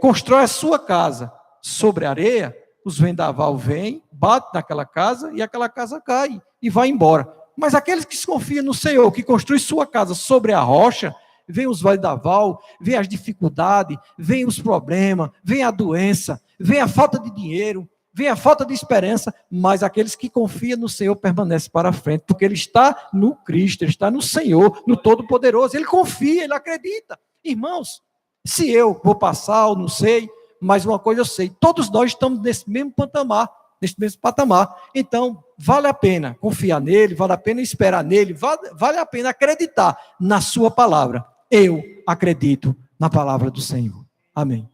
constrói a sua casa sobre areia, os vendaval vêm, bate naquela casa e aquela casa cai e vai embora. Mas aqueles que se confiam no Senhor, que construi sua casa sobre a rocha, vem os vendaval, vem as dificuldades, vem os problemas, vem a doença, vem a falta de dinheiro, vem a falta de esperança, mas aqueles que confiam no Senhor permanecem para frente, porque ele está no Cristo, ele está no Senhor, no Todo-Poderoso, ele confia, ele acredita. Irmãos, se eu vou passar ou não sei, mas uma coisa eu sei, todos nós estamos nesse mesmo patamar, então vale a pena confiar nele, vale a pena esperar nele, vale a pena acreditar na sua palavra. Eu acredito na palavra do Senhor. Amém.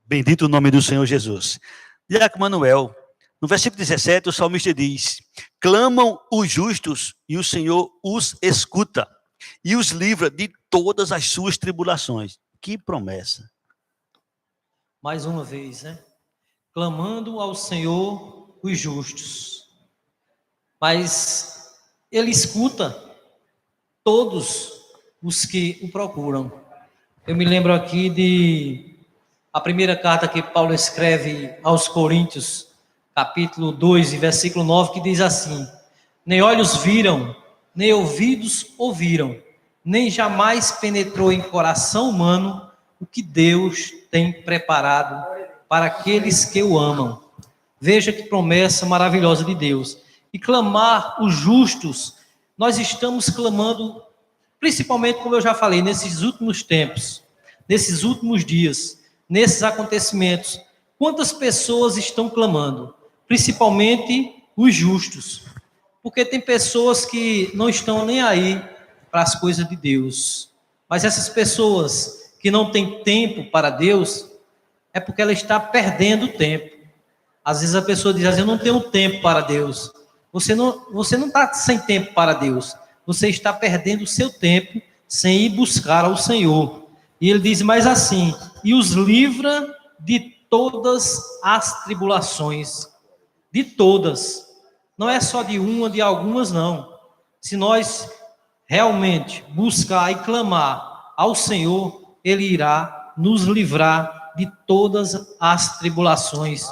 Bendito o nome do Senhor Jesus. Diácono Manuel, no versículo 17, o salmista diz: clamam os justos e o Senhor os escuta e os livra de todas as suas tribulações. Que promessa!
Mais uma vez, né? Clamando ao Senhor os justos. Mas Ele escuta todos os que o procuram. Eu me lembro aqui de a primeira carta que Paulo escreve aos Coríntios, capítulo 2, versículo 9, que diz assim: nem olhos viram, nem ouvidos ouviram, nem jamais penetrou em coração humano o que Deus tem preparado para aqueles que o amam. Veja que promessa maravilhosa de Deus. E clamar os justos, nós estamos clamando, principalmente, como eu já falei, nesses últimos tempos, nesses últimos dias, nesses acontecimentos. Quantas pessoas estão clamando? Principalmente os justos. Porque tem pessoas que não estão nem aí para as coisas de Deus. Mas essas pessoas que não têm tempo para Deus, é porque ela está perdendo tempo. Às vezes a pessoa diz: eu não tenho tempo para Deus. Você não está sem tempo para Deus. Você está perdendo o seu tempo sem ir buscar ao Senhor. E ele diz mais assim: e os livra de todas as tribulações. De todas. Não é só de uma, de algumas, não. Se nós realmente buscar e clamar ao Senhor, Ele irá nos livrar de todas as tribulações.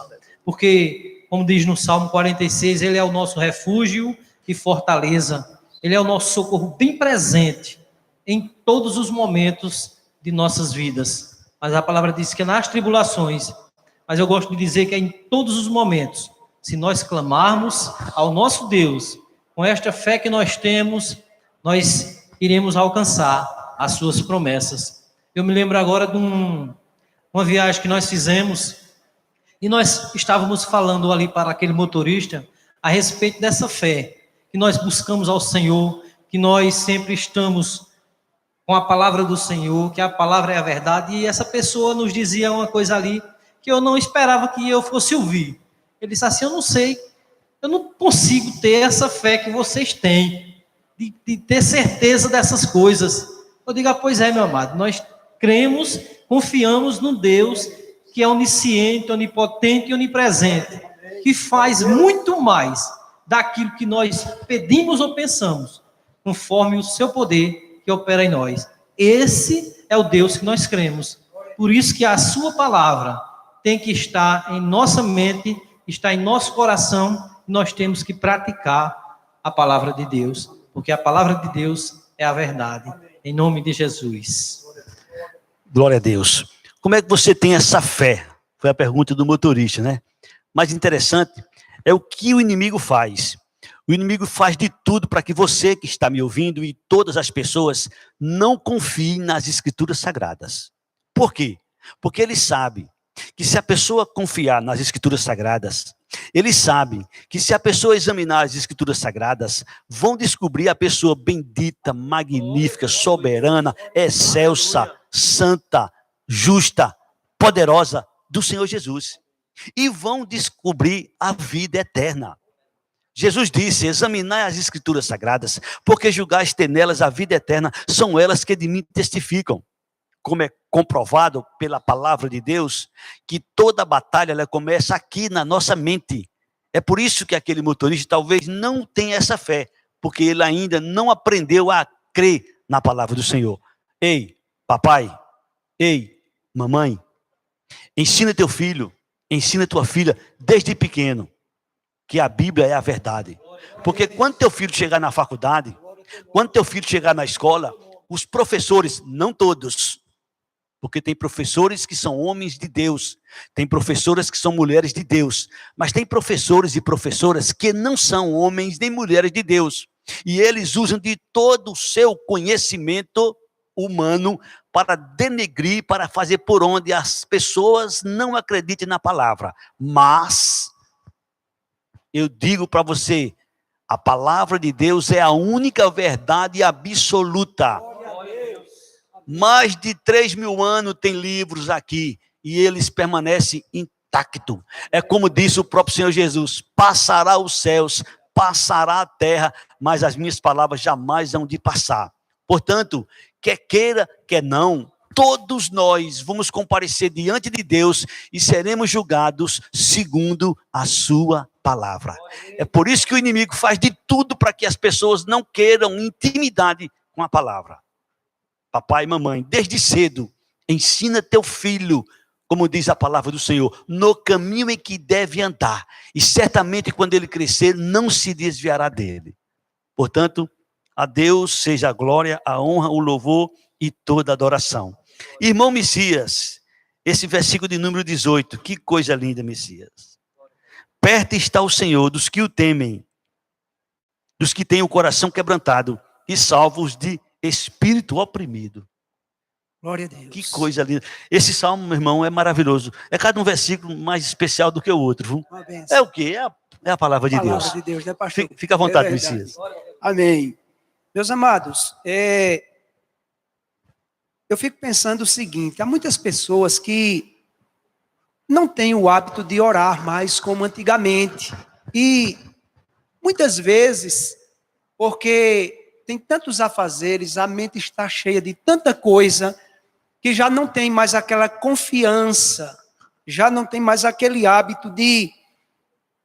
Porque, como diz no Salmo 46, Ele é o nosso refúgio e fortaleza. Ele é o nosso socorro bem presente em todos os momentos de nossas vidas. Mas a palavra diz que é nas tribulações, mas eu gosto de dizer que é em todos os momentos. Se nós clamarmos ao nosso Deus, com esta fé que nós temos, nós iremos alcançar as suas promessas. Eu me lembro agora de uma viagem que nós fizemos, e nós estávamos falando ali para aquele motorista a respeito dessa fé, que nós buscamos ao Senhor, que nós sempre estamos com a palavra do Senhor, que a palavra é a verdade, e essa pessoa nos dizia uma coisa ali que eu não esperava que eu fosse ouvir. Ele disse assim: eu não sei, eu não consigo ter essa fé que vocês têm, de ter certeza dessas coisas. Eu digo: pois é, meu amado, nós cremos, confiamos no Deus que é onisciente, onipotente e onipresente, que faz muito mais daquilo que nós pedimos ou pensamos, conforme o seu poder que opera em nós. Esse é o Deus que nós cremos. Por isso que a sua palavra tem que estar em nossa mente, está em nosso coração, e nós temos que praticar a palavra de Deus, porque a palavra de Deus é a verdade. Em nome de Jesus.
Glória a Deus. Como é que você tem essa fé? Foi a pergunta do motorista, né? Mais interessante é o que o inimigo faz. O inimigo faz de tudo para que você que está me ouvindo e todas as pessoas não confiem nas escrituras sagradas. Por quê? Porque ele sabe que se a pessoa confiar nas escrituras sagradas, ele sabe que se a pessoa examinar as escrituras sagradas, vão descobrir a pessoa bendita, magnífica, soberana, excelsa, santa, justa, poderosa do Senhor Jesus. E vão descobrir a vida eterna. Jesus disse: examinai as escrituras sagradas, porque julgais ter nelas a vida eterna, são elas que de mim testificam. Como é comprovado pela palavra de Deus, que toda batalha ela começa aqui na nossa mente. É por isso que aquele motorista talvez não tenha essa fé, porque ele ainda não aprendeu a crer na palavra do Senhor. Ei, papai, ei, mamãe, ensina teu filho, ensina tua filha desde pequeno que a Bíblia é a verdade. Porque quando teu filho chegar na faculdade, quando teu filho chegar na escola, os professores, não todos, porque tem professores que são homens de Deus, tem professoras que são mulheres de Deus, mas tem professores e professoras que não são homens nem mulheres de Deus, e eles usam de todo o seu conhecimento humano para denegrir, para fazer por onde as pessoas não acreditem na palavra. Mas eu digo para você, a palavra de Deus é a única verdade absoluta. Mais de 3.000 anos tem livros aqui, e eles permanecem intactos. É como disse o próprio Senhor Jesus: passará os céus, passará a terra, mas as minhas palavras jamais hão de passar. Portanto, quer queira, quer não, todos nós vamos comparecer diante de Deus e seremos julgados segundo a sua palavra. É por isso que o inimigo faz de tudo para que as pessoas não queiram intimidade com a palavra. Papai e mamãe, desde cedo, ensina teu filho, como diz a palavra do Senhor, no caminho em que deve andar. E certamente quando ele crescer, não se desviará dele. Portanto, a Deus seja a glória, a honra, o louvor e toda a adoração. Irmão Messias, esse versículo de número 18, que coisa linda, Messias. Perto está o Senhor dos que o temem, dos que têm o coração quebrantado e salvos de espírito oprimido.
Glória a Deus.
Que coisa linda. Esse salmo, meu irmão, é maravilhoso. É cada um versículo mais especial do que o outro. Viu?
Uma bênção.
É o quê? É a palavra de
Palavra
Deus.
de Deus, né, pastor?
Fica à vontade,
É verdade.
Messias.
Amém. Meus amados, eu fico pensando o seguinte: há muitas pessoas que não têm o hábito de orar mais como antigamente. E muitas vezes, porque tem tantos afazeres, a mente está cheia de tanta coisa, que já não tem mais aquela confiança, já não tem mais aquele hábito de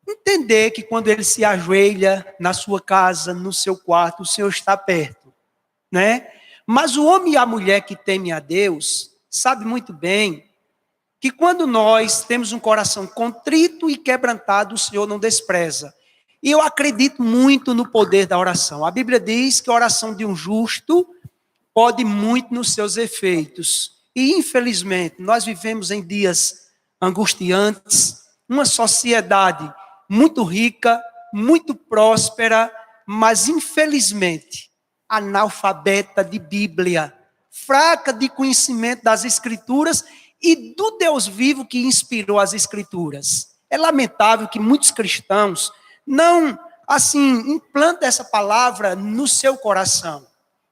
entender que quando ele se ajoelha na sua casa, no seu quarto, o Senhor está perto, né? Mas o homem e a mulher que temem a Deus, sabe muito bem que quando nós temos um coração contrito e quebrantado, o Senhor não despreza. E eu acredito muito no poder da oração. A Bíblia diz que a oração de um justo pode muito nos seus efeitos. E, infelizmente, nós vivemos em dias angustiantes, uma sociedade muito rica, muito próspera, mas, infelizmente, analfabeta de Bíblia, fraca de conhecimento das Escrituras e do Deus vivo que inspirou as Escrituras. É lamentável que muitos cristãos não, assim, implanta essa palavra no seu coração.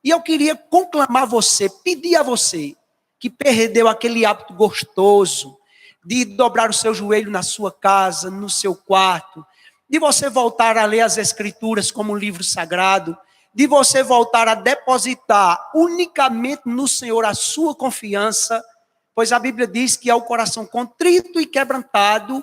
E eu queria conclamar você, pedir a você, que perdeu aquele hábito gostoso, de dobrar o seu joelho na sua casa, no seu quarto, de você voltar a ler as Escrituras como um livro sagrado, de você voltar a depositar unicamente no Senhor a sua confiança, pois a Bíblia diz que ao coração contrito e quebrantado,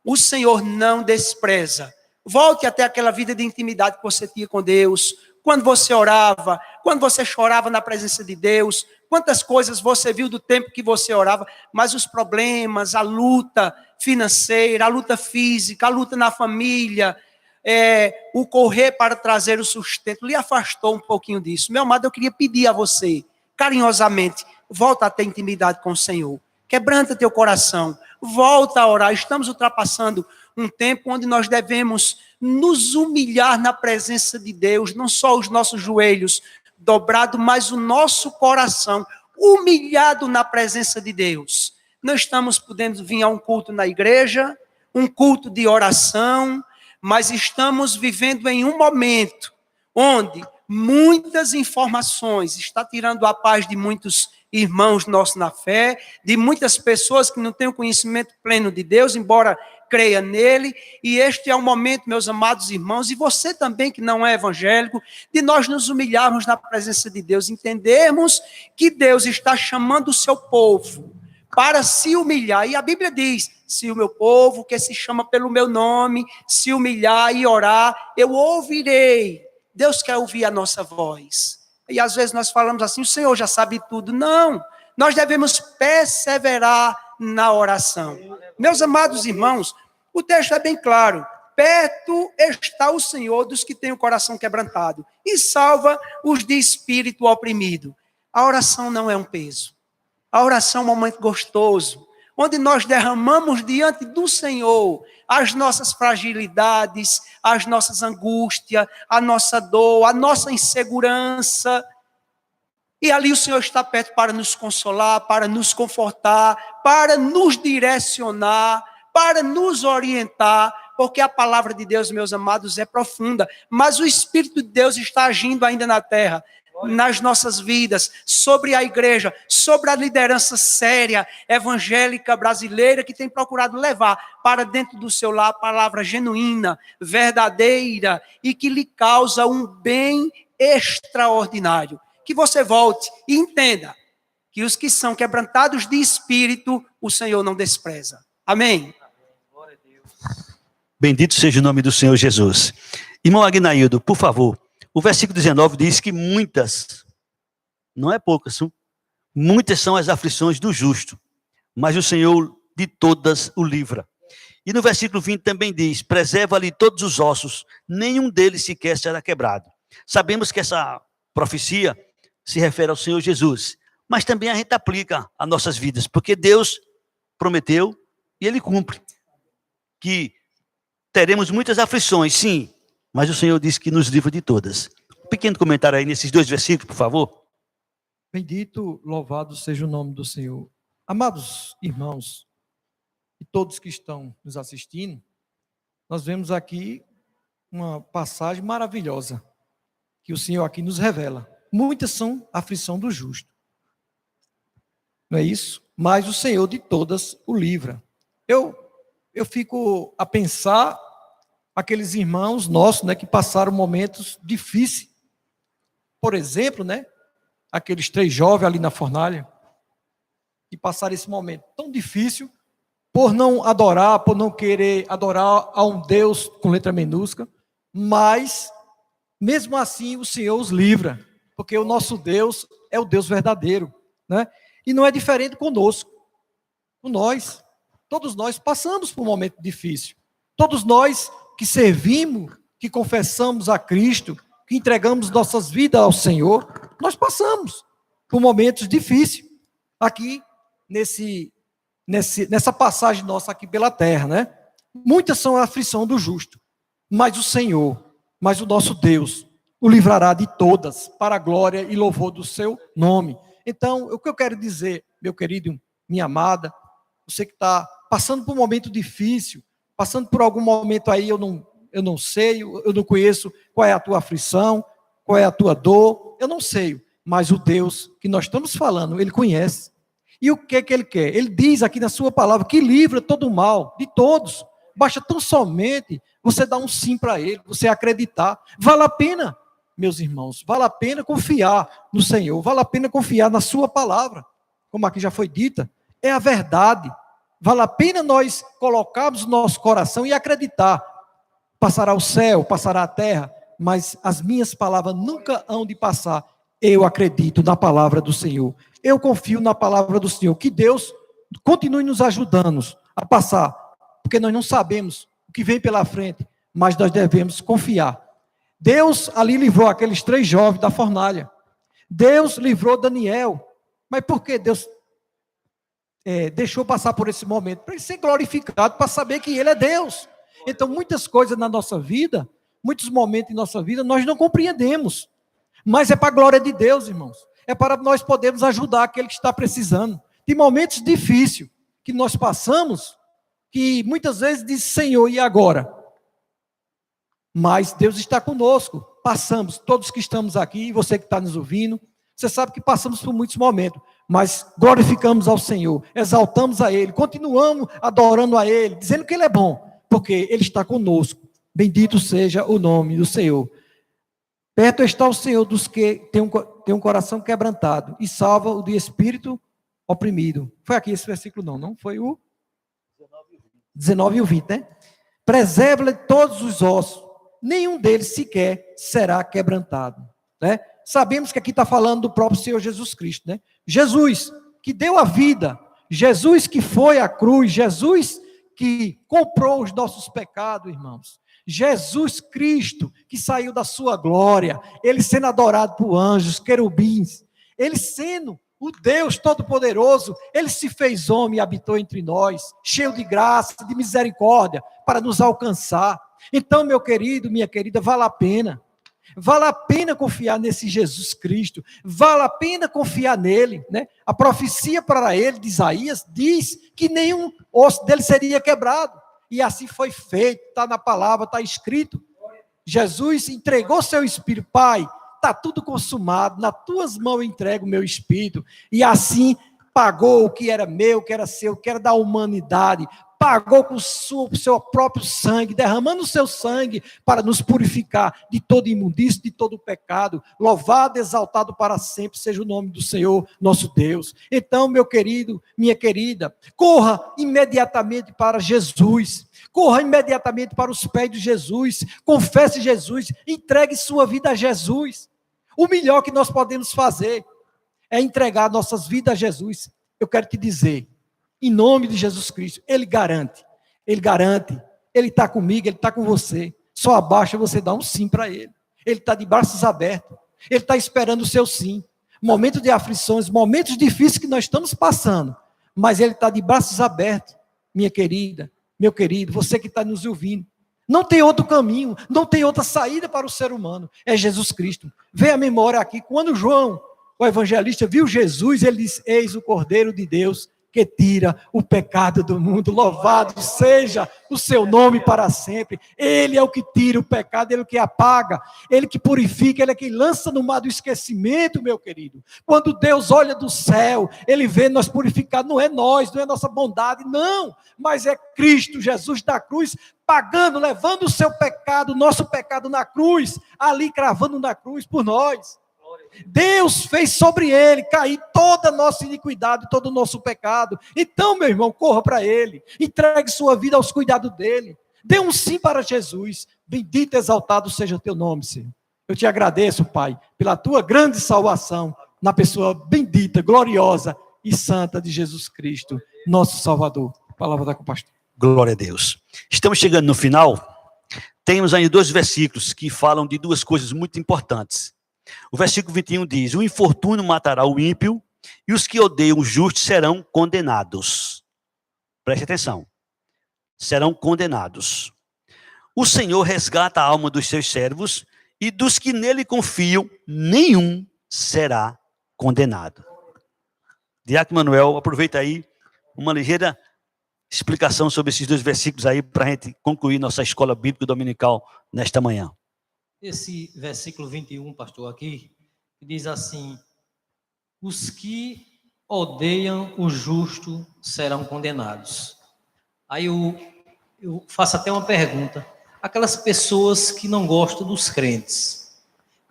o Senhor não despreza. Volte até aquela vida de intimidade que você tinha com Deus, quando você orava, quando você chorava na presença de Deus, quantas coisas você viu do tempo que você orava, mas os problemas, a luta financeira, a luta física, a luta na família, o correr para trazer o sustento, lhe afastou um pouquinho disso. Meu amado, eu queria pedir a você, carinhosamente, volta a ter intimidade com o Senhor, quebranta teu coração, volta a orar. Estamos ultrapassando um tempo onde nós devemos nos humilhar na presença de Deus, não só os nossos joelhos dobrados, mas o nosso coração humilhado na presença de Deus. Não estamos podendo vir a um culto na igreja, um culto de oração, mas estamos vivendo em um momento onde muitas informações está tirando a paz de muitos irmãos nossos na fé, de muitas pessoas que não têm o conhecimento pleno de Deus, embora creia nele, e este é o momento, meus amados irmãos, e você também que não é evangélico, de nós nos humilharmos na presença de Deus, entendermos que Deus está chamando o seu povo para se humilhar, e a Bíblia diz, se o meu povo, que se chama pelo meu nome, se humilhar e orar, eu ouvirei. Deus quer ouvir a nossa voz. E às vezes nós falamos assim, o Senhor já sabe tudo. Não, nós devemos perseverar na oração. Meus amados irmãos, o texto é bem claro. Perto está o Senhor dos que têm o coração quebrantado e salva os de espírito oprimido. A oração não é um peso. A oração é um momento gostoso, onde nós derramamos diante do Senhor as nossas fragilidades, as nossas angústias, a nossa dor, a nossa insegurança. E ali o Senhor está perto para nos consolar, para nos confortar, para nos direcionar, para nos orientar, porque a palavra de Deus, meus amados, é profunda, mas o Espírito de Deus está agindo ainda na terra, nas nossas vidas, sobre a igreja, sobre a liderança séria, evangélica brasileira, que tem procurado levar para dentro do seu lar a palavra genuína, verdadeira, e que lhe causa um bem extraordinário. Que você volte e entenda que os que são quebrantados de espírito, o Senhor não despreza. Amém?
Bendito seja o nome do Senhor Jesus. Irmão Agnaildo, por favor. O versículo 19 diz que muitas, não é poucas, muitas são as aflições do justo, mas o Senhor de todas o livra. E no versículo 20 também diz, preserva-lhe todos os ossos, nenhum deles sequer será quebrado. Sabemos que essa profecia se refere ao Senhor Jesus, mas também a gente aplica a nossas vidas, porque Deus prometeu e Ele cumpre, que teremos muitas aflições, sim, mas o Senhor disse que nos livra de todas. Um pequeno comentário aí nesses 2 versículos, por favor.
Bendito, louvado seja o nome do Senhor. Amados irmãos, e todos que estão nos assistindo, nós vemos aqui uma passagem maravilhosa, que o Senhor aqui nos revela. Muitas são a aflição do justo. Não é isso? Mas o Senhor de todas o livra. Eu fico a pensar aqueles irmãos nossos, né, que passaram momentos difíceis. Por exemplo, né, aqueles 3 jovens ali na fornalha, que passaram esse momento tão difícil, por não adorar, por não querer adorar a um Deus com letra minúscula, mas, mesmo assim, o Senhor os livra, porque o nosso Deus é o Deus verdadeiro, né? E não é diferente conosco, com nós. Todos nós passamos por um momento difícil. Todos nós que servimos, que confessamos a Cristo, que entregamos nossas vidas ao Senhor, nós passamos por momentos difíceis aqui nessa passagem nossa aqui pela terra, né? Muitas são a aflição do justo, mas o Senhor, mas o nosso Deus, o livrará de todas, para a glória e louvor do seu nome. Então, o que eu quero dizer, meu querido, minha amada, você que está passando por um momento difícil, passando por algum momento aí, eu não sei, eu não conheço qual é a tua aflição, qual é a tua dor, eu não sei, mas o Deus que nós estamos falando, Ele conhece. E o que é que Ele quer? Ele diz aqui na sua palavra que livra todo o mal, de todos. Basta tão somente você dar um sim para Ele, você acreditar. Vale a pena, meus irmãos, vale a pena confiar no Senhor, vale a pena confiar na sua palavra, como aqui já foi dita, é a verdade. Vale a pena nós colocarmos o nosso coração e acreditar. Passará o céu, passará a terra, mas as minhas palavras nunca hão de passar. Eu acredito na palavra do Senhor. Eu confio na palavra do Senhor. Que Deus continue nos ajudando a passar, porque nós não sabemos o que vem pela frente, mas nós devemos confiar. Deus ali livrou aqueles 3 jovens da fornalha. Deus livrou Daniel. Mas por que Deus deixou passar por esse momento? Para Ele ser glorificado, para saber que Ele é Deus. Então, muitas coisas na nossa vida, muitos momentos em nossa vida, nós não compreendemos. Mas é para a glória de Deus, irmãos. É para nós podermos ajudar aquele que está precisando. Tem momentos difíceis que nós passamos, que muitas vezes diz, Senhor, e agora? Mas Deus está conosco. Passamos, todos que estamos aqui, e você que está nos ouvindo, você sabe que passamos por muitos momentos, mas glorificamos ao Senhor, exaltamos a Ele, continuamos adorando a Ele, dizendo que Ele é bom, porque Ele está conosco. Bendito seja o nome do Senhor. Perto está o Senhor dos que tem um coração quebrantado e salva o de espírito oprimido. Foi aqui esse versículo não foi o 19 e o 20, né? Preserva-lhe todos os ossos, nenhum deles sequer será quebrantado, né? Sabemos que aqui está falando do próprio Senhor Jesus Cristo, né? Jesus que deu a vida, Jesus que foi à cruz, Jesus que comprou os nossos pecados, irmãos. Jesus Cristo que saiu da sua glória, Ele sendo adorado por anjos, querubins, Ele sendo o Deus Todo-Poderoso, Ele se fez homem e habitou entre nós, cheio de graça, de misericórdia, para nos alcançar. Então, meu querido, minha querida, vale a pena confiar nesse Jesus Cristo, vale a pena confiar nele, né? A profecia para ele, de Isaías, diz que nenhum osso dele seria quebrado, e assim foi feito, está na palavra, está escrito. Jesus entregou seu Espírito, Pai, está tudo consumado, nas tuas mãos eu entrego o meu Espírito, e assim pagou o que era meu, o que era seu, o que era da humanidade, pagou com o seu próprio sangue, derramando o seu sangue para nos purificar de toda imundície, de todo pecado. Louvado, exaltado para sempre seja o nome do Senhor, nosso Deus. Então, meu querido, minha querida, corra imediatamente para Jesus, corra imediatamente para os pés de Jesus, confesse Jesus, entregue sua vida a Jesus. O melhor que nós podemos fazer é entregar nossas vidas a Jesus. Eu quero te dizer, em nome de Jesus Cristo, Ele garante, Ele está comigo, Ele está com você, só abaixa você dá um sim para Ele está de braços abertos, Ele está esperando o seu sim, momentos de aflições, momentos difíceis que nós estamos passando, mas Ele está de braços abertos, minha querida, meu querido, você que está nos ouvindo, não tem outro caminho, não tem outra saída para o ser humano, é Jesus Cristo. Vem a memória aqui, quando João, o evangelista, viu Jesus, ele disse, eis o Cordeiro de Deus, que tira o pecado do mundo, louvado seja o seu nome para sempre. Ele é o que tira o pecado, Ele é o que apaga, Ele que purifica, Ele é quem lança no mar do esquecimento, meu querido. Quando Deus olha do céu, Ele vê nós purificados, não é nós, não é nossa bondade, não, mas é Cristo Jesus da cruz, pagando, levando o seu pecado, nosso pecado na cruz, ali cravando na cruz por nós. Deus fez sobre ele cair toda a nossa iniquidade, todo o nosso pecado. Então, meu irmão, corra para ele, entregue sua vida aos cuidados dele, dê um sim para Jesus. Bendito e exaltado seja o teu nome, Senhor. Eu te agradeço, Pai, pela tua grande salvação, na pessoa bendita, gloriosa e santa de Jesus Cristo, nosso Salvador. Palavra da pastor.
Glória a Deus. Estamos chegando no final. Temos aí 2 versículos que falam de 2 coisas muito importantes. O versículo 21 diz, o infortúnio matará o ímpio, e os que odeiam o justo serão condenados. Preste atenção. Serão condenados. O Senhor resgata a alma dos seus servos, e dos que nele confiam, nenhum será condenado. Diácono Manuel, aproveita aí uma ligeira explicação sobre esses 2 versículos aí, para a gente concluir nossa escola bíblica dominical nesta manhã.
Esse versículo 21, pastor, aqui, diz assim, os que odeiam o justo serão condenados. Aí eu faço até uma pergunta, aquelas pessoas que não gostam dos crentes,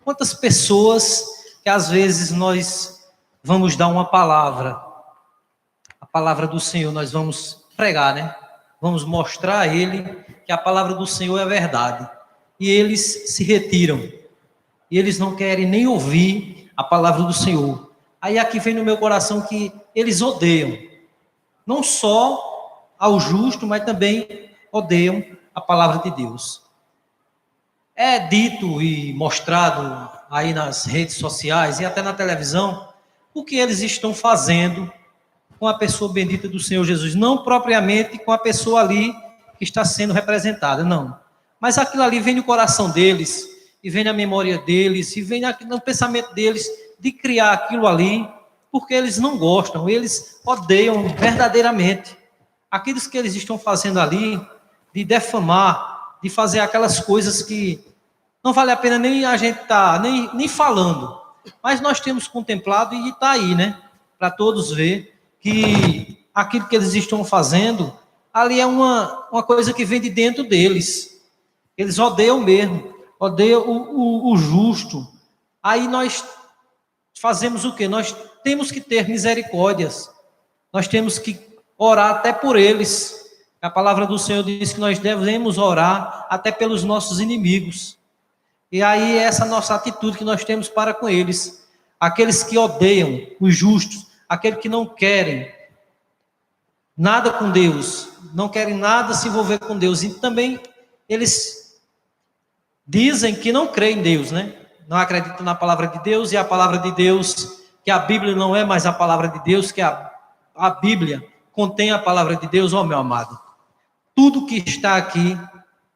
quantas pessoas que às vezes nós vamos dar uma palavra, a palavra do Senhor, nós vamos pregar, né? Vamos mostrar a ele que a palavra do Senhor é a verdade. E eles se retiram, e eles não querem nem ouvir a palavra do Senhor. Aí aqui vem no meu coração que eles odeiam, não só ao justo, mas também odeiam a palavra de Deus. É dito e mostrado aí nas redes sociais e até na televisão, o que eles estão fazendo com a pessoa bendita do Senhor Jesus, não propriamente com a pessoa ali que está sendo representada, não. Mas aquilo ali vem no coração deles, e vem na memória deles, e vem no pensamento deles de criar aquilo ali, porque eles não gostam, eles odeiam verdadeiramente. Aqueles que eles estão fazendo ali, de defamar, de fazer aquelas coisas que não vale a pena nem a gente estar nem falando. Mas nós temos contemplado e está aí, né? Para todos ver que aquilo que eles estão fazendo, ali é uma coisa que vem de dentro deles. Eles odeiam mesmo, odeiam o justo. Aí nós fazemos o quê? Nós temos que ter misericórdias. Nós temos que orar até por eles. A palavra do Senhor diz que nós devemos orar até pelos nossos inimigos. E aí é essa nossa atitude que nós temos para com eles. Aqueles que odeiam os justos, aqueles que não querem nada com Deus, não querem nada se envolver com Deus. E também eles dizem que não creem em Deus, né? Não acreditam na palavra de Deus, e a palavra de Deus, que a Bíblia não é mais a palavra de Deus, que a Bíblia contém a palavra de Deus. Ó, meu amado, tudo que está aqui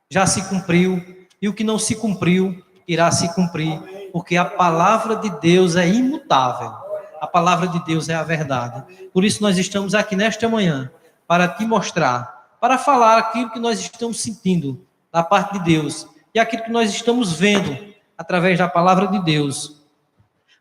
já se cumpriu, e o que não se cumpriu irá se cumprir, porque a palavra de Deus é imutável, a palavra de Deus é a verdade. Por isso nós estamos aqui nesta manhã, para te mostrar, para falar aquilo que nós estamos sentindo da parte de Deus, e aquilo que nós estamos vendo através da palavra de Deus.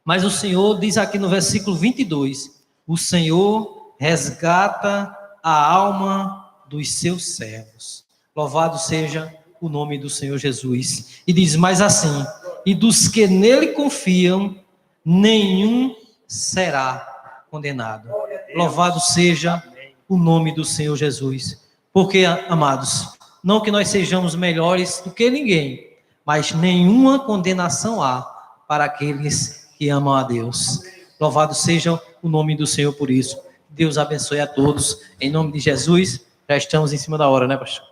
Mas o Senhor diz aqui no versículo 22, o Senhor resgata a alma dos seus servos. Louvado seja o nome do Senhor Jesus. E diz mais assim, e dos que nele confiam, nenhum será condenado. Louvado seja o nome do Senhor Jesus. Porque, amados, não que nós sejamos melhores do que ninguém, mas nenhuma condenação há para aqueles que amam a Deus. Louvado seja o nome do Senhor por isso. Deus abençoe a todos. Em nome de Jesus, já estamos em cima da hora, né, pastor?